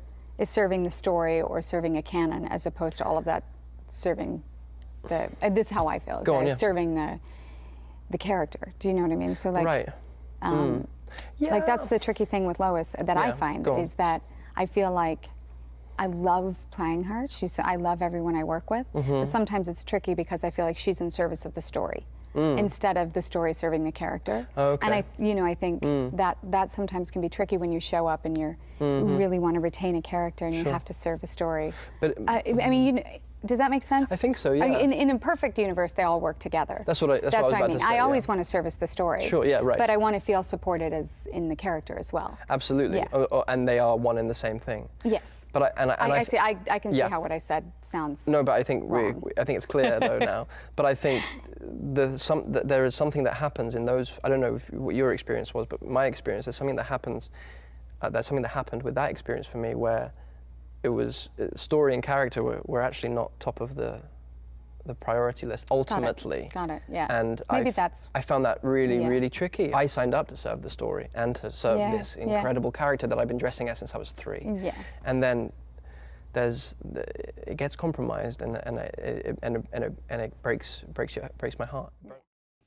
is serving the story or serving a canon, as opposed to all of that serving the. This is how I feel. Go on, yeah. Serving the character. Do you know what I mean? So like. Right. Yeah. Like that's the tricky thing with Lois that I find is that I feel like I love playing her. I love everyone I work with. But sometimes it's tricky because I feel like she's in service of the story instead of the story serving the character. Okay. And I think that sometimes can be tricky when you show up and you really want to retain a character and you have to serve a story. But I mean, does that make sense? I think so, yeah. In a perfect universe, they all work together. That's what I was about to say. I always want to service the story. Sure, yeah, right. But I want to feel supported as in the character as well. Absolutely. Yeah. And they are one and the same thing. Yes. But I can see how what I said sounds. No, but I think I think it's clear though now. But I think there is something that happens in those. I don't know what your experience was, but my experience, there's something that happens. There's something that happened with that experience for me where it was story and character were actually not top of the priority list ultimately. Got it. Yeah. And maybe I found that really tricky. I signed up to serve the story and to serve this incredible character that I've been dressing as since I was 3. Yeah. And then it gets compromised and it breaks my heart.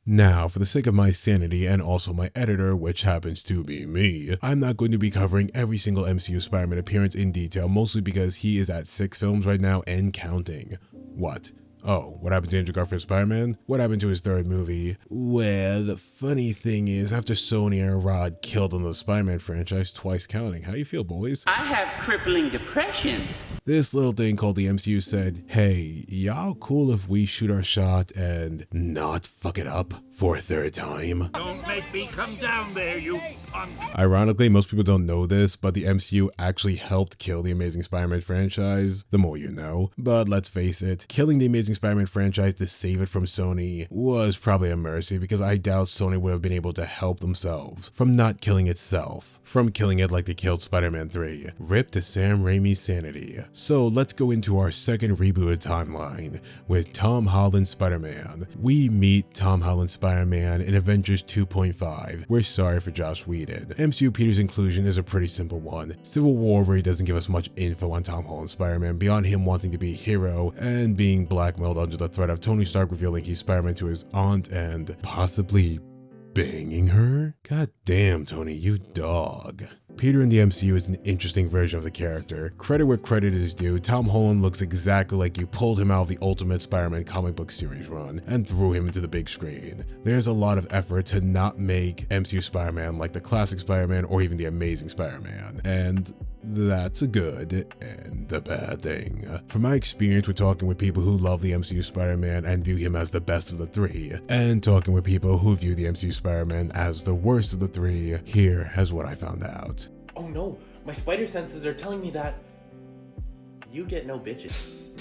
Now, for the sake of my sanity and also my editor, which happens to be me, I'm not going to be covering every single MCU Spider-Man appearance in detail, mostly because he is at 6 films right now and counting. What? Oh, what happened to Andrew Garfield's Spider-Man? What happened to his 3rd movie? Well, the funny thing is, after Sony and Rod killed on the Spider-Man franchise, twice counting. How you feel, boys? I have crippling depression. This little thing called the MCU said, hey, y'all cool if we shoot our shot and not fuck it up for a 3rd time? Don't make me come down there, you punk. Ironically, most people don't know this, but the MCU actually helped kill the Amazing Spider-Man franchise. The more you know. But let's face it, killing the Amazing Spider-Man franchise to save it from Sony was probably a mercy, because I doubt Sony would have been able to help themselves from not killing itself, from killing it like they killed Spider-Man 3. Rip to Sam Raimi's sanity. So let's go into our second rebooted timeline with Tom Holland's Spider-Man. We meet Tom Holland's Spider-Man in Avengers 2.5. We're sorry for Joss Whedon. MCU Peter's inclusion is a pretty simple one. Civil War really doesn't give us much info on Tom Holland's Spider-Man beyond him wanting to be a hero and being blackmailed under the threat of Tony Stark revealing he's Spider-Man to his aunt and possibly banging her? God damn, Tony, you dog. Peter in the MCU is an interesting version of the character. Credit where credit is due, Tom Holland looks exactly like you pulled him out of the Ultimate Spider-Man comic book series run and threw him into the big screen. There's a lot of effort to not make MCU Spider-Man like the classic Spider-Man or even the Amazing Spider-Man, and that's a good and a bad thing. From my experience with talking with people who love the MCU Spider-Man and view him as the best of the 3, and talking with people who view the MCU Spider-Man as the worst of the 3, here is what I found out. Oh no, my spider senses are telling me that you get no bitches.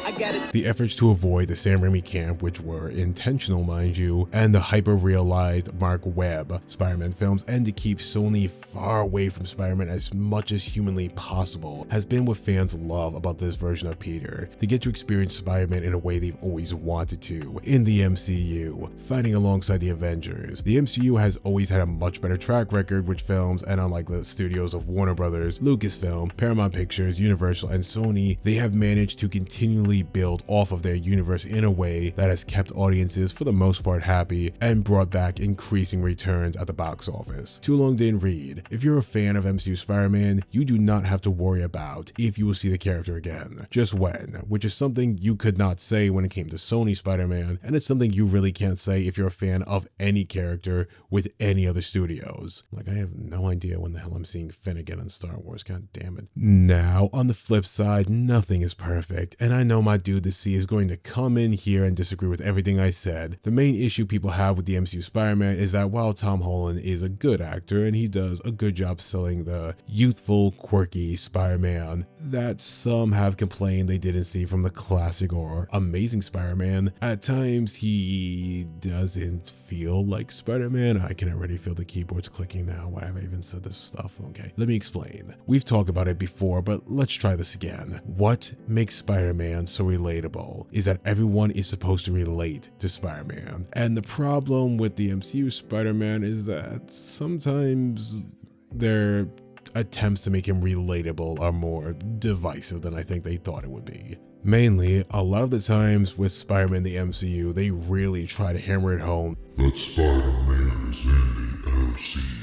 I got it. The efforts to avoid the Sam Raimi camp, which were intentional mind you, and the hyper-realized Mark Webb Spider-Man films, and to keep Sony far away from Spider-Man as much as humanly possible, has been what fans love about this version of Peter. They get to experience Spider-Man in a way they've always wanted to, in the MCU, fighting alongside the Avengers. The MCU has always had a much better track record with films, and unlike the studios of Warner Brothers, Lucasfilm, Paramount Pictures, Universal, and Sony, they have managed to continually build off of their universe in a way that has kept audiences for the most part happy and brought back increasing returns at the box office. Too long didn't read. If you're a fan of MCU Spider-Man, you do not have to worry about if you will see the character again, just when, which is something you could not say when it came to Sony Spider-Man, and it's something you really can't say if you're a fan of any character with any other studios. Like, I have no idea when the hell I'm seeing Finn again in Star Wars, god damn it. Now, on the flip side, nothing is perfect, and I know my dude the C is going to come in here and disagree with everything I said. The main issue people have with the MCU Spider-Man is that while Tom Holland is a good actor and he does a good job selling the youthful, quirky Spider-Man that some have complained they didn't see from the classic or Amazing Spider-Man, at times he doesn't feel like Spider-Man. I can already feel the keyboards clicking now. Why have I even said this stuff? Okay, let me explain. We've talked about it before, but let's try this again. What makes Spider-Man so relatable is that everyone is supposed to relate to Spider-Man. And the problem with the MCU Spider-Man is that sometimes they're attempts to make him relatable are more divisive than I think they thought it would be. Mainly, a lot of the times with Spider-Man in the MCU, they really try to hammer it home that Spider-Man is in the MCU.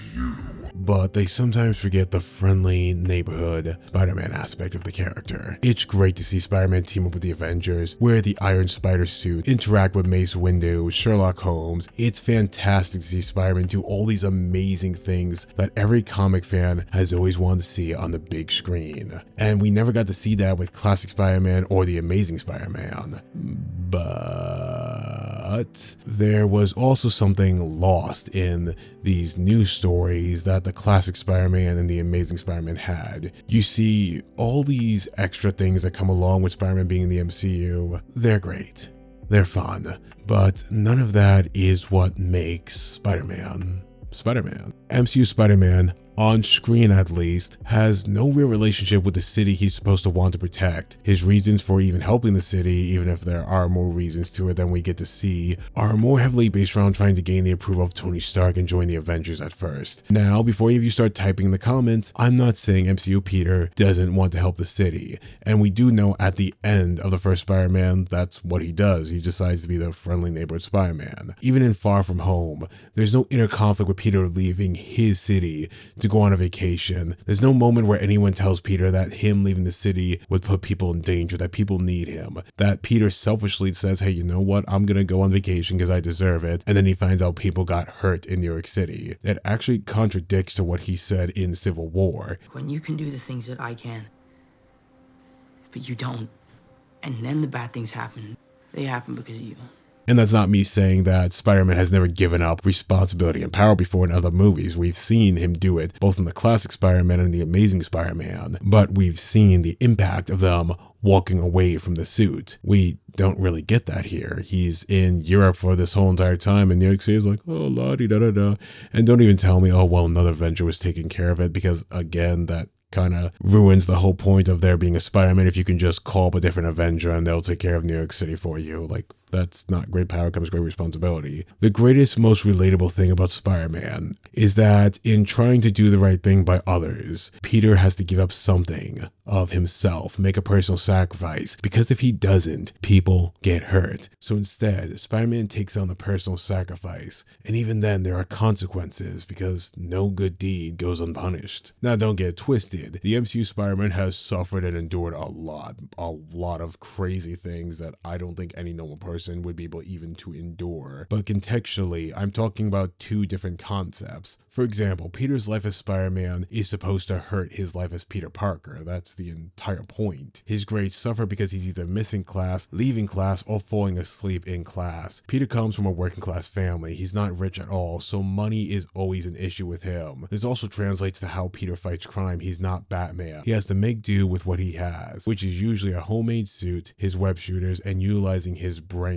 But they sometimes forget the friendly neighborhood Spider-Man aspect of the character. It's great to see Spider-Man team up with the Avengers, wear the Iron Spider suit, interact with Mace Windu, Sherlock Holmes. It's fantastic to see Spider-Man do all these amazing things that every comic fan has always wanted to see on the big screen. And we never got to see that with classic Spider-Man or the Amazing Spider-Man. But there was also something lost in these new stories that the classic Spider-Man and the Amazing Spider-Man had. You see, all these extra things that come along with Spider-Man being in the MCU, they're great. They're fun. But none of that is what makes Spider-Man Spider-Man. MCU Spider-Man, on screen at least, has no real relationship with the city he's supposed to want to protect. His reasons for even helping the city, even if there are more reasons to it than we get to see, are more heavily based around trying to gain the approval of Tony Stark and join the Avengers at first. Now, before any of you start typing in the comments, I'm not saying MCU Peter doesn't want to help the city, and we do know at the end of the first Spider-Man, that's what he does. He decides to be the friendly neighborhood Spider-Man. Even in Far From Home, there's no inner conflict with Peter leaving his city to go on a vacation. There's no moment where anyone tells Peter that him leaving the city would put people in danger, that people need him, that Peter selfishly says, hey, you know what, I'm gonna go on vacation because I deserve it, and then he finds out people got hurt in New York City. It actually contradicts to what he said in Civil War. When you can do the things that I can, but you don't, and then the bad things happen, they happen because of you. And that's not me saying that Spider-Man has never given up responsibility and power before in other movies. We've seen him do it, both in the classic Spider-Man and the Amazing Spider-Man. But we've seen the impact of them walking away from the suit. We don't really get that here. He's in Europe for this whole entire time, and New York City is like, oh, la-di-da-da-da. And don't even tell me, oh, well, another Avenger was taking care of it, because, again, that kind of ruins the whole point of there being a Spider-Man if you can just call up a different Avenger and they'll take care of New York City for you. Like, that's not great power comes great responsibility. The greatest, most relatable thing about Spider-Man is that in trying to do the right thing by others, Peter has to give up something of himself, make a personal sacrifice, because if he doesn't, people get hurt. So instead, Spider-Man takes on the personal sacrifice, and even then there are consequences because no good deed goes unpunished. Now don't get twisted, the MCU Spider-Man has suffered and endured a lot of crazy things that I don't think any normal person would be able even to endure. But contextually, I'm talking about two different concepts. For example, Peter's life as Spider-Man is supposed to hurt his life as Peter Parker. That's the entire point. His grades suffer because he's either missing class, leaving class, or falling asleep in class. Peter comes from a working class family. He's not rich at all, so money is always an issue with him. This also translates to how Peter fights crime. He's not Batman. He has to make do with what he has, which is usually a homemade suit, his web shooters, and utilizing his brains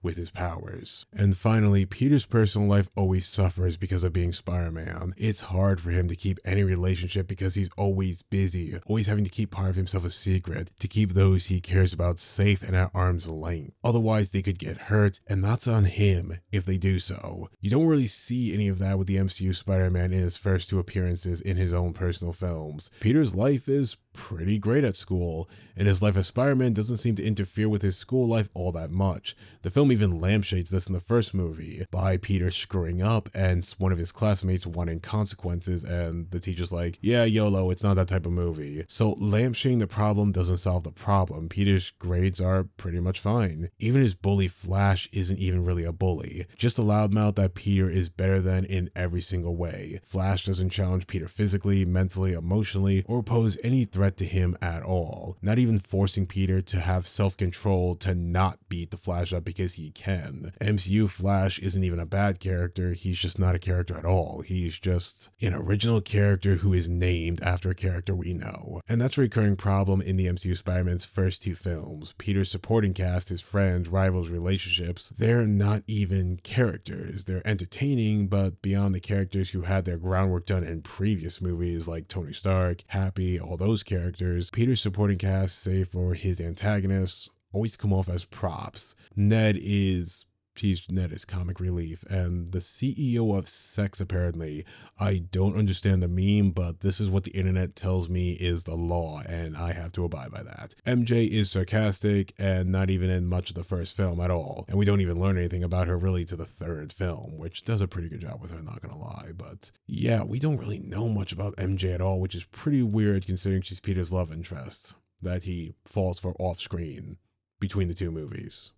with his powers. And finally, Peter's personal life always suffers because of being Spider-Man. It's hard for him to keep any relationship because he's always busy, always having to keep part of himself a secret, to keep those he cares about safe and at arm's length. Otherwise, they could get hurt, and that's on him if they do so. You don't really see any of that with the MCU Spider-Man in his first two appearances in his own personal films. Peter's life is pretty great at school, and his life as Spider-Man doesn't seem to interfere with his school life all that much. The film even lampshades this in the first movie by Peter screwing up and one of his classmates wanting consequences, and the teacher's like, yeah, YOLO, it's not that type of movie. So lampshading the problem doesn't solve the problem. Peter's grades are pretty much fine. Even his bully Flash isn't even really a bully, just a loudmouth that Peter is better than in every single way. Flash doesn't challenge Peter physically, mentally, emotionally, or pose any threat to him at all, not even forcing Peter to have self-control to not beat the Flash up because he can. MCU Flash isn't even a bad character, he's just not a character at all. He's just an original character who is named after a character we know. And that's a recurring problem in the MCU Spider-Man's first two films. Peter's supporting cast, his friends, rivals, relationships, they're not even characters. They're entertaining, but beyond the characters who had their groundwork done in previous movies like Tony Stark, Happy, all those characters, Peter's supporting cast, save for his antagonists, always come off as props. Ned is Ned is comic relief, and the CEO of sex, apparently. I don't understand the meme, but this is what the internet tells me is the law, and I have to abide by that. MJ is sarcastic and not even in much of the first film at all, and we don't even learn anything about her really to the third film, which does a pretty good job with her, not gonna lie. But yeah, we don't really know much about MJ at all, which is pretty weird considering she's Peter's love interest that he falls for off screen between the two movies.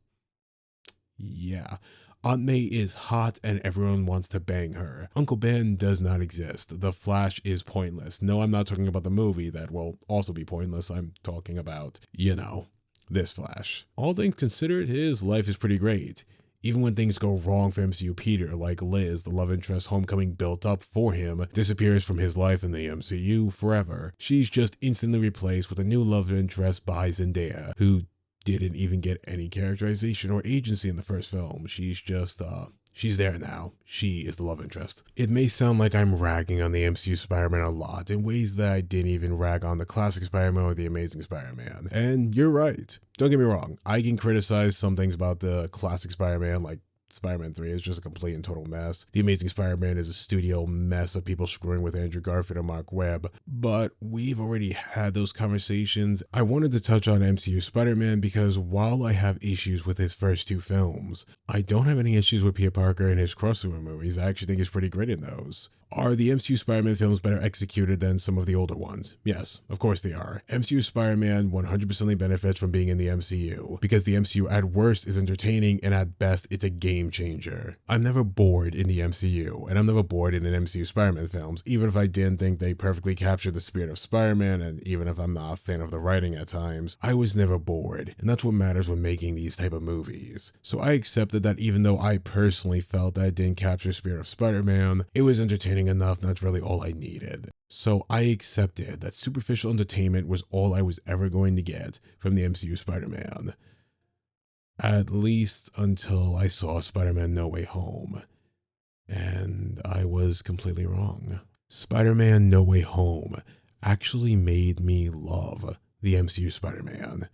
Yeah. Aunt May is hot and everyone wants to bang her. Uncle Ben does not exist. The Flash is pointless. No, I'm not talking about the movie that will also be pointless. I'm talking about, you know, this Flash. All things considered, his life is pretty great. Even when things go wrong for MCU Peter, like Liz, the love interest Homecoming built up for him, disappears from his life in the MCU forever. She's just instantly replaced with a new love interest by Zendaya, who didn't even get any characterization or agency in the first film. She's just, she's there now. She is the love interest. It may sound like I'm ragging on the MCU Spider-Man a lot in ways that I didn't even rag on the classic Spider-Man or the Amazing Spider-Man. And you're right. Don't get me wrong. I can criticize some things about the classic Spider-Man, like Spider-Man 3 is just a complete and total mess. The Amazing Spider-Man is a studio mess of people screwing with Andrew Garfield and Mark Webb. But we've already had those conversations. I wanted to touch on MCU Spider-Man because while I have issues with his first two films, I don't have any issues with Peter Parker and his crossover movies. I actually think he's pretty great in those. Are the MCU Spider-Man films better executed than some of the older ones? Yes, of course they are. MCU Spider-Man 100% benefits from being in the MCU, because the MCU at worst is entertaining and at best it's a game changer. I'm never bored in the MCU, and I'm never bored in an MCU Spider-Man films, even if I didn't think they perfectly captured the spirit of Spider-Man, and even if I'm not a fan of the writing at times, I was never bored, and that's what matters when making these type of movies. So I accepted that even though I personally felt that I didn't capture the spirit of Spider-Man, it was entertaining enough, and that's really all I needed. So I accepted that superficial entertainment was all I was ever going to get from the MCU Spider-Man. At least until I saw Spider-Man No Way Home. And I was completely wrong. Spider-Man No Way Home actually made me love the MCU Spider-Man.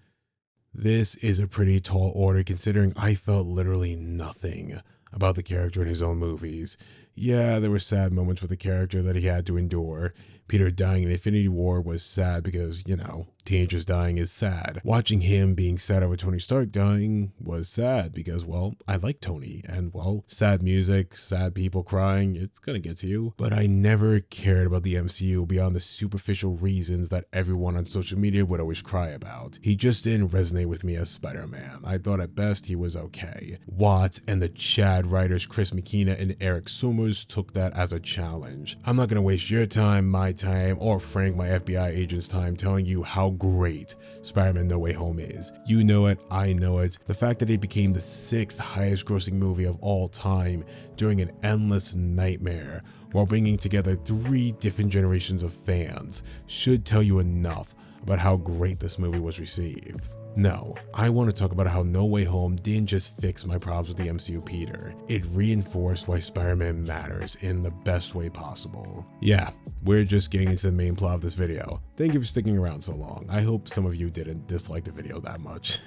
This is a pretty tall order considering I felt literally nothing about the character in his own movies. Yeah, there were sad moments with the character that he had to endure. Peter dying in Infinity War was sad because, you know, teenagers dying is sad. Watching him being sad over Tony Stark dying was sad because, well, I like Tony. And, well, sad music, sad people crying, it's gonna get to you. But I never cared about the MCU beyond the superficial reasons that everyone on social media would always cry about. He just didn't resonate with me as Spider-Man. I thought at best he was okay. Watts and the Chad writers Chris McKenna and Eric Summers took that as a challenge. I'm not gonna waste your time, my time, or Frank, my FBI agent's time, telling you how great Spider-Man No Way Home is. You know it, I know it. The fact that it became the 6th highest grossing movie of all time during an endless nightmare while bringing together 3 different generations of fans should tell you enough about how great this movie was received. No, I want to talk about how No Way Home didn't just fix my problems with the MCU Peter. It reinforced why Spider-Man matters in the best way possible. Yeah, we're just getting into the main plot of this video. Thank you for sticking around so long. I hope some of you didn't dislike the video that much.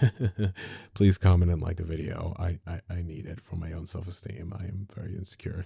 Please comment and like the video. I need it for my own self-esteem. I am very insecure.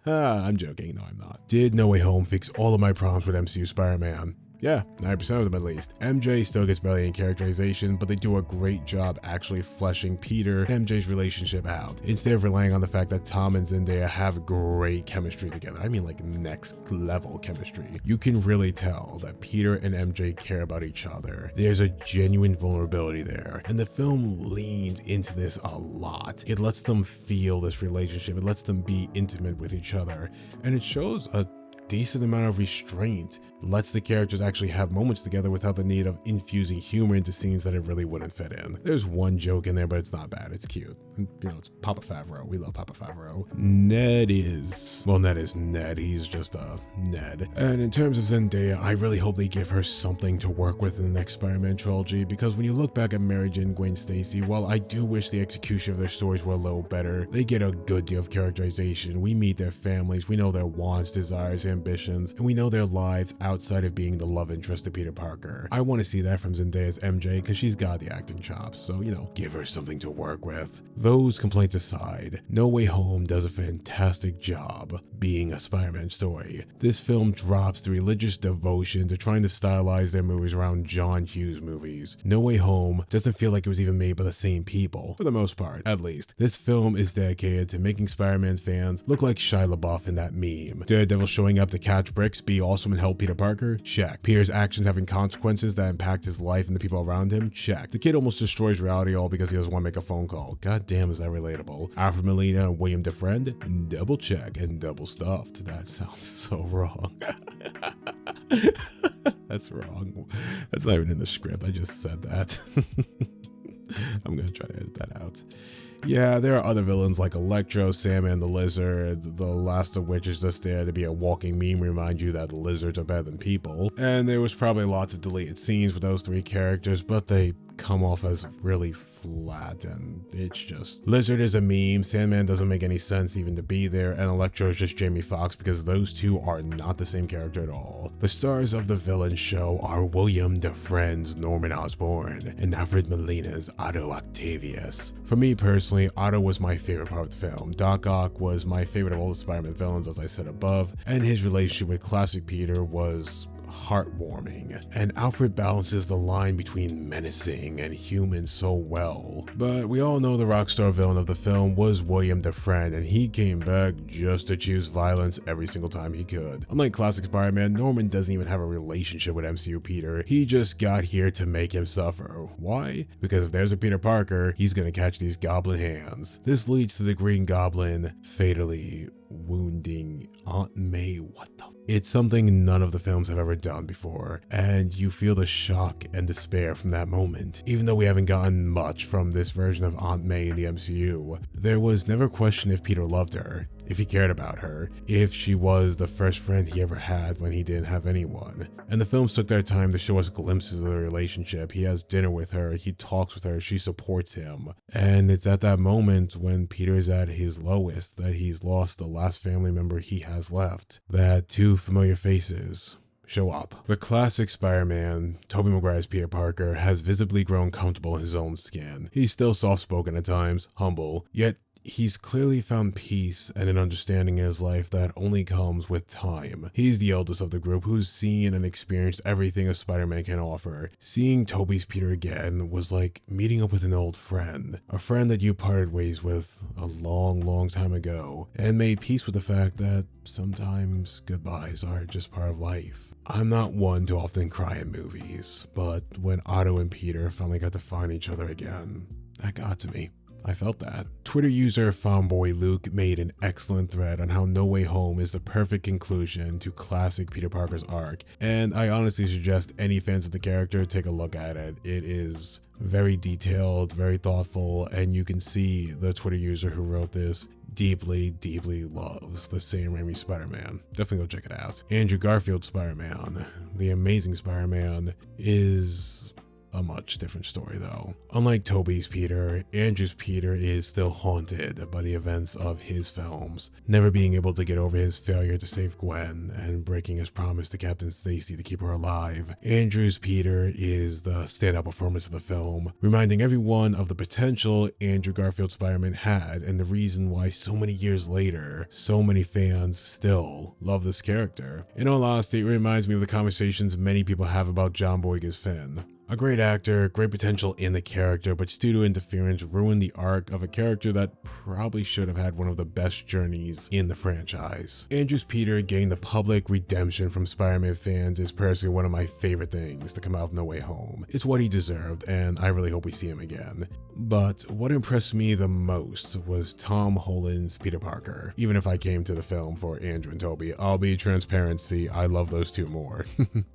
I'm joking. No, I'm not. Did No Way Home fix all of my problems with MCU Spider-Man? Yeah, 90% of them at least. MJ still gets barely any characterization, but they do a great job actually fleshing Peter and MJ's relationship out, instead of relying on the fact that Tom and Zendaya have great chemistry together. I mean, like, next level chemistry. You can really tell that Peter and MJ care about each other. There's a genuine vulnerability there, and the film leans into this a lot. It lets them feel this relationship, it lets them be intimate with each other, and it shows a decent amount of restraint, lets the characters actually have moments together without the need of infusing humor into scenes that it really wouldn't fit in. There's one joke in there, but it's not bad, it's cute. And, you know, it's Papa Favreau, we love Papa Favreau. Ned is Ned, he's just Ned. And in terms of Zendaya, I really hope they give her something to work with in the next Spider-Man trilogy, because when you look back at Mary Jane, Gwen Stacy, while I do wish the execution of their stories were a little better, they get a good deal of characterization. We meet their families, we know their wants, desires, and ambitions, and we know their lives outside of being the love interest to Peter Parker. I want to see that from Zendaya's MJ because she's got the acting chops, so give her something to work with. Those complaints aside, No Way Home does a fantastic job being a Spider-Man story. This film drops the religious devotion to trying to stylize their movies around John Hughes movies. No Way Home doesn't feel like it was even made by the same people, for the most part, at least. This film is dedicated to making Spider-Man fans look like Shia LaBeouf in that meme. Daredevil showing up to catch bricks, be awesome and help Peter Parker? Check. Peter's actions having consequences that impact his life and the people around him? Check. The kid almost destroys reality all because he doesn't want to make a phone call. God damn, is that relatable. Alfred Molina and William DeFriend? Double check and double stuffed. That sounds so wrong. That's wrong. That's not even in the script. I just said that. I'm gonna try to edit that out. Yeah, there are other villains like Electro, Sandman the Lizard, the last of which is just there to be a walking meme, remind you that lizards are better than people. And there was probably lots of deleted scenes with those three characters, but they come off as really flat, and it's just Lizard is a meme, Sandman doesn't make any sense even to be there, and Electro is just Jamie Foxx because those two are not the same character at all. The stars of the villain show are William DeFriend's Norman Osborn and Alfred Molina's Otto Octavius. For me personally, Otto was my favorite part of the film. Doc Ock was my favorite of all the Spider-Man villains, as I said above, and his relationship with classic Peter was heartwarming, and Alfred balances the line between menacing and human so well. But we all know the rockstar villain of the film was William DeFriend, and he came back just to choose violence every single time he could. Unlike classic Spider-Man, Norman doesn't even have a relationship with MCU Peter. He just got here to make him suffer. Why? Because if there's a Peter Parker, he's gonna catch these goblin hands. This leads to the Green Goblin fatally wounding Aunt May. What the? It's something none of the films have ever done before, and you feel the shock and despair from that moment. Even though we haven't gotten much from this version of Aunt May in the MCU, there was never a question if Peter loved her, if he cared about her, if she was the first friend he ever had when he didn't have anyone. And the films took their time to show us glimpses of the relationship. He has dinner with her, he talks with her, she supports him. And it's at that moment when Peter is at his lowest that he's lost the last family member he has left, that two familiar faces show up. The classic Spider-Man, Tobey Maguire's Peter Parker, has visibly grown comfortable in his own skin. He's still soft-spoken at times, humble, yet he's clearly found peace and an understanding in his life that only comes with time. He's the eldest of the group who's seen and experienced everything a Spider-Man can offer. Seeing Tobey's Peter again was like meeting up with an old friend, a friend that you parted ways with a long time ago, and made peace with the fact that sometimes goodbyes are just part of life. I'm not one to often cry in movies, but when Otto and Peter finally got to find each other again, that got to me. I felt that. Twitter user Fanboy Luke made an excellent thread on how No Way Home is the perfect conclusion to classic Peter Parker's arc, and I honestly suggest any fans of the character take a look at it. It is very detailed, very thoughtful, and you can see the Twitter user who wrote this deeply loves the Sam Raimi Spider-Man. Definitely go check it out. Andrew Garfield's Spider-Man, the Amazing Spider-Man, is a much different story though. Unlike Tobey's Peter, Andrew's Peter is still haunted by the events of his films, never being able to get over his failure to save Gwen and breaking his promise to Captain Stacy to keep her alive. Andrew's Peter is the standout performance of the film, reminding everyone of the potential Andrew Garfield Spider-Man had and the reason why so many years later, so many fans still love this character. In all honesty, it reminds me of the conversations many people have about John Boyega's Finn. A great actor, great potential in the character, but studio interference ruined the arc of a character that probably should have had one of the best journeys in the franchise. Andrew's Peter getting the public redemption from Spider-Man fans is personally one of my favorite things to come out of No Way Home. It's what he deserved, and I really hope we see him again. But what impressed me the most was Tom Holland's Peter Parker. Even if I came to the film for Andrew and Tobey, I'll be transparency, I love those two more.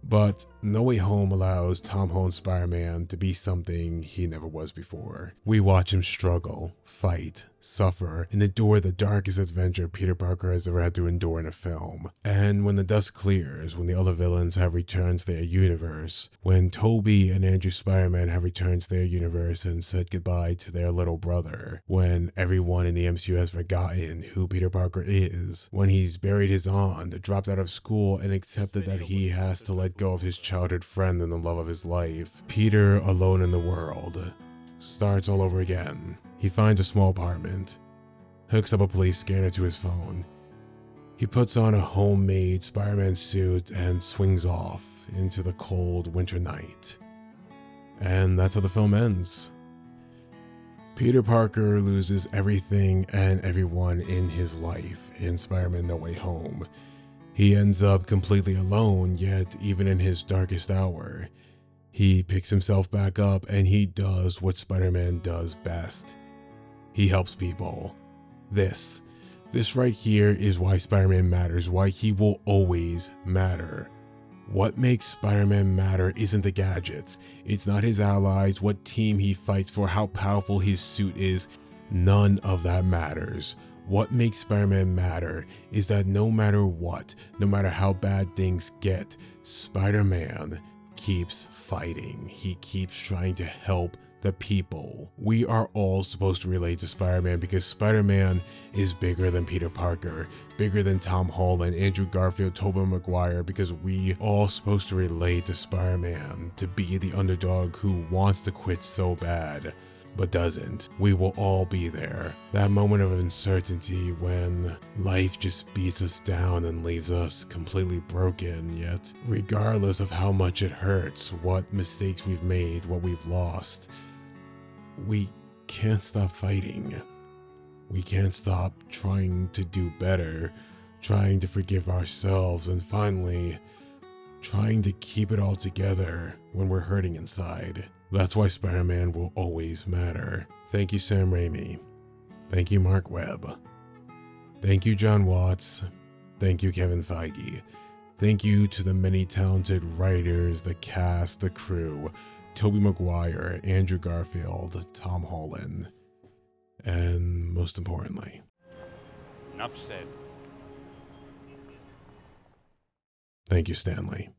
But No Way Home allows Tom Holland's Spider-Man to be something he never was before. We watch him struggle, fight, suffer, and endure the darkest adventure Peter Parker has ever had to endure in a film. And when the dust clears, when the other villains have returned to their universe, when Tobey and Andrew Spider-Man have returned to their universe and said goodbye to their little brother, when everyone in the MCU has forgotten who Peter Parker is, when he's buried his aunt, dropped out of school, and accepted that he has to let go of his childhood friend and the love of his life, Peter, alone in the world, starts all over again. He finds a small apartment, hooks up a police scanner to his phone. He puts on a homemade Spider-Man suit and swings off into the cold winter night. And that's how the film ends. Peter Parker loses everything and everyone in his life in Spider-Man No Way Home. He ends up completely alone, yet even in his darkest hour, he picks himself back up and he does what Spider-Man does best. He helps people. This right here is why Spider-Man matters, why he will always matter. What makes Spider-Man matter isn't the gadgets, it's not his allies, what team he fights for, how powerful his suit is. None of that matters. What makes Spider-Man matter is that no matter what, no matter how bad things get, Spider-Man keeps fighting. He keeps trying to help the people. We are all supposed to relate to Spider-Man because Spider-Man is bigger than Peter Parker, bigger than Tom Holland, Andrew Garfield, Tobey Maguire, because we all supposed to relate to Spider-Man, to be the underdog who wants to quit so bad, but doesn't. We will all be there. That moment of uncertainty when life just beats us down and leaves us completely broken, yet regardless of how much it hurts, what mistakes we've made, what we've lost, we can't stop fighting. We can't stop trying to do better, trying to forgive ourselves, and finally, trying to keep it all together when we're hurting inside. That's why Spider-Man will always matter. Thank you, Sam Raimi. Thank you, Mark Webb. Thank you, John Watts. Thank you, Kevin Feige. Thank you to the many talented writers, the cast, the crew, Tobey Maguire, Andrew Garfield, Tom Holland, and most importantly, enough said. Thank you, Stanley.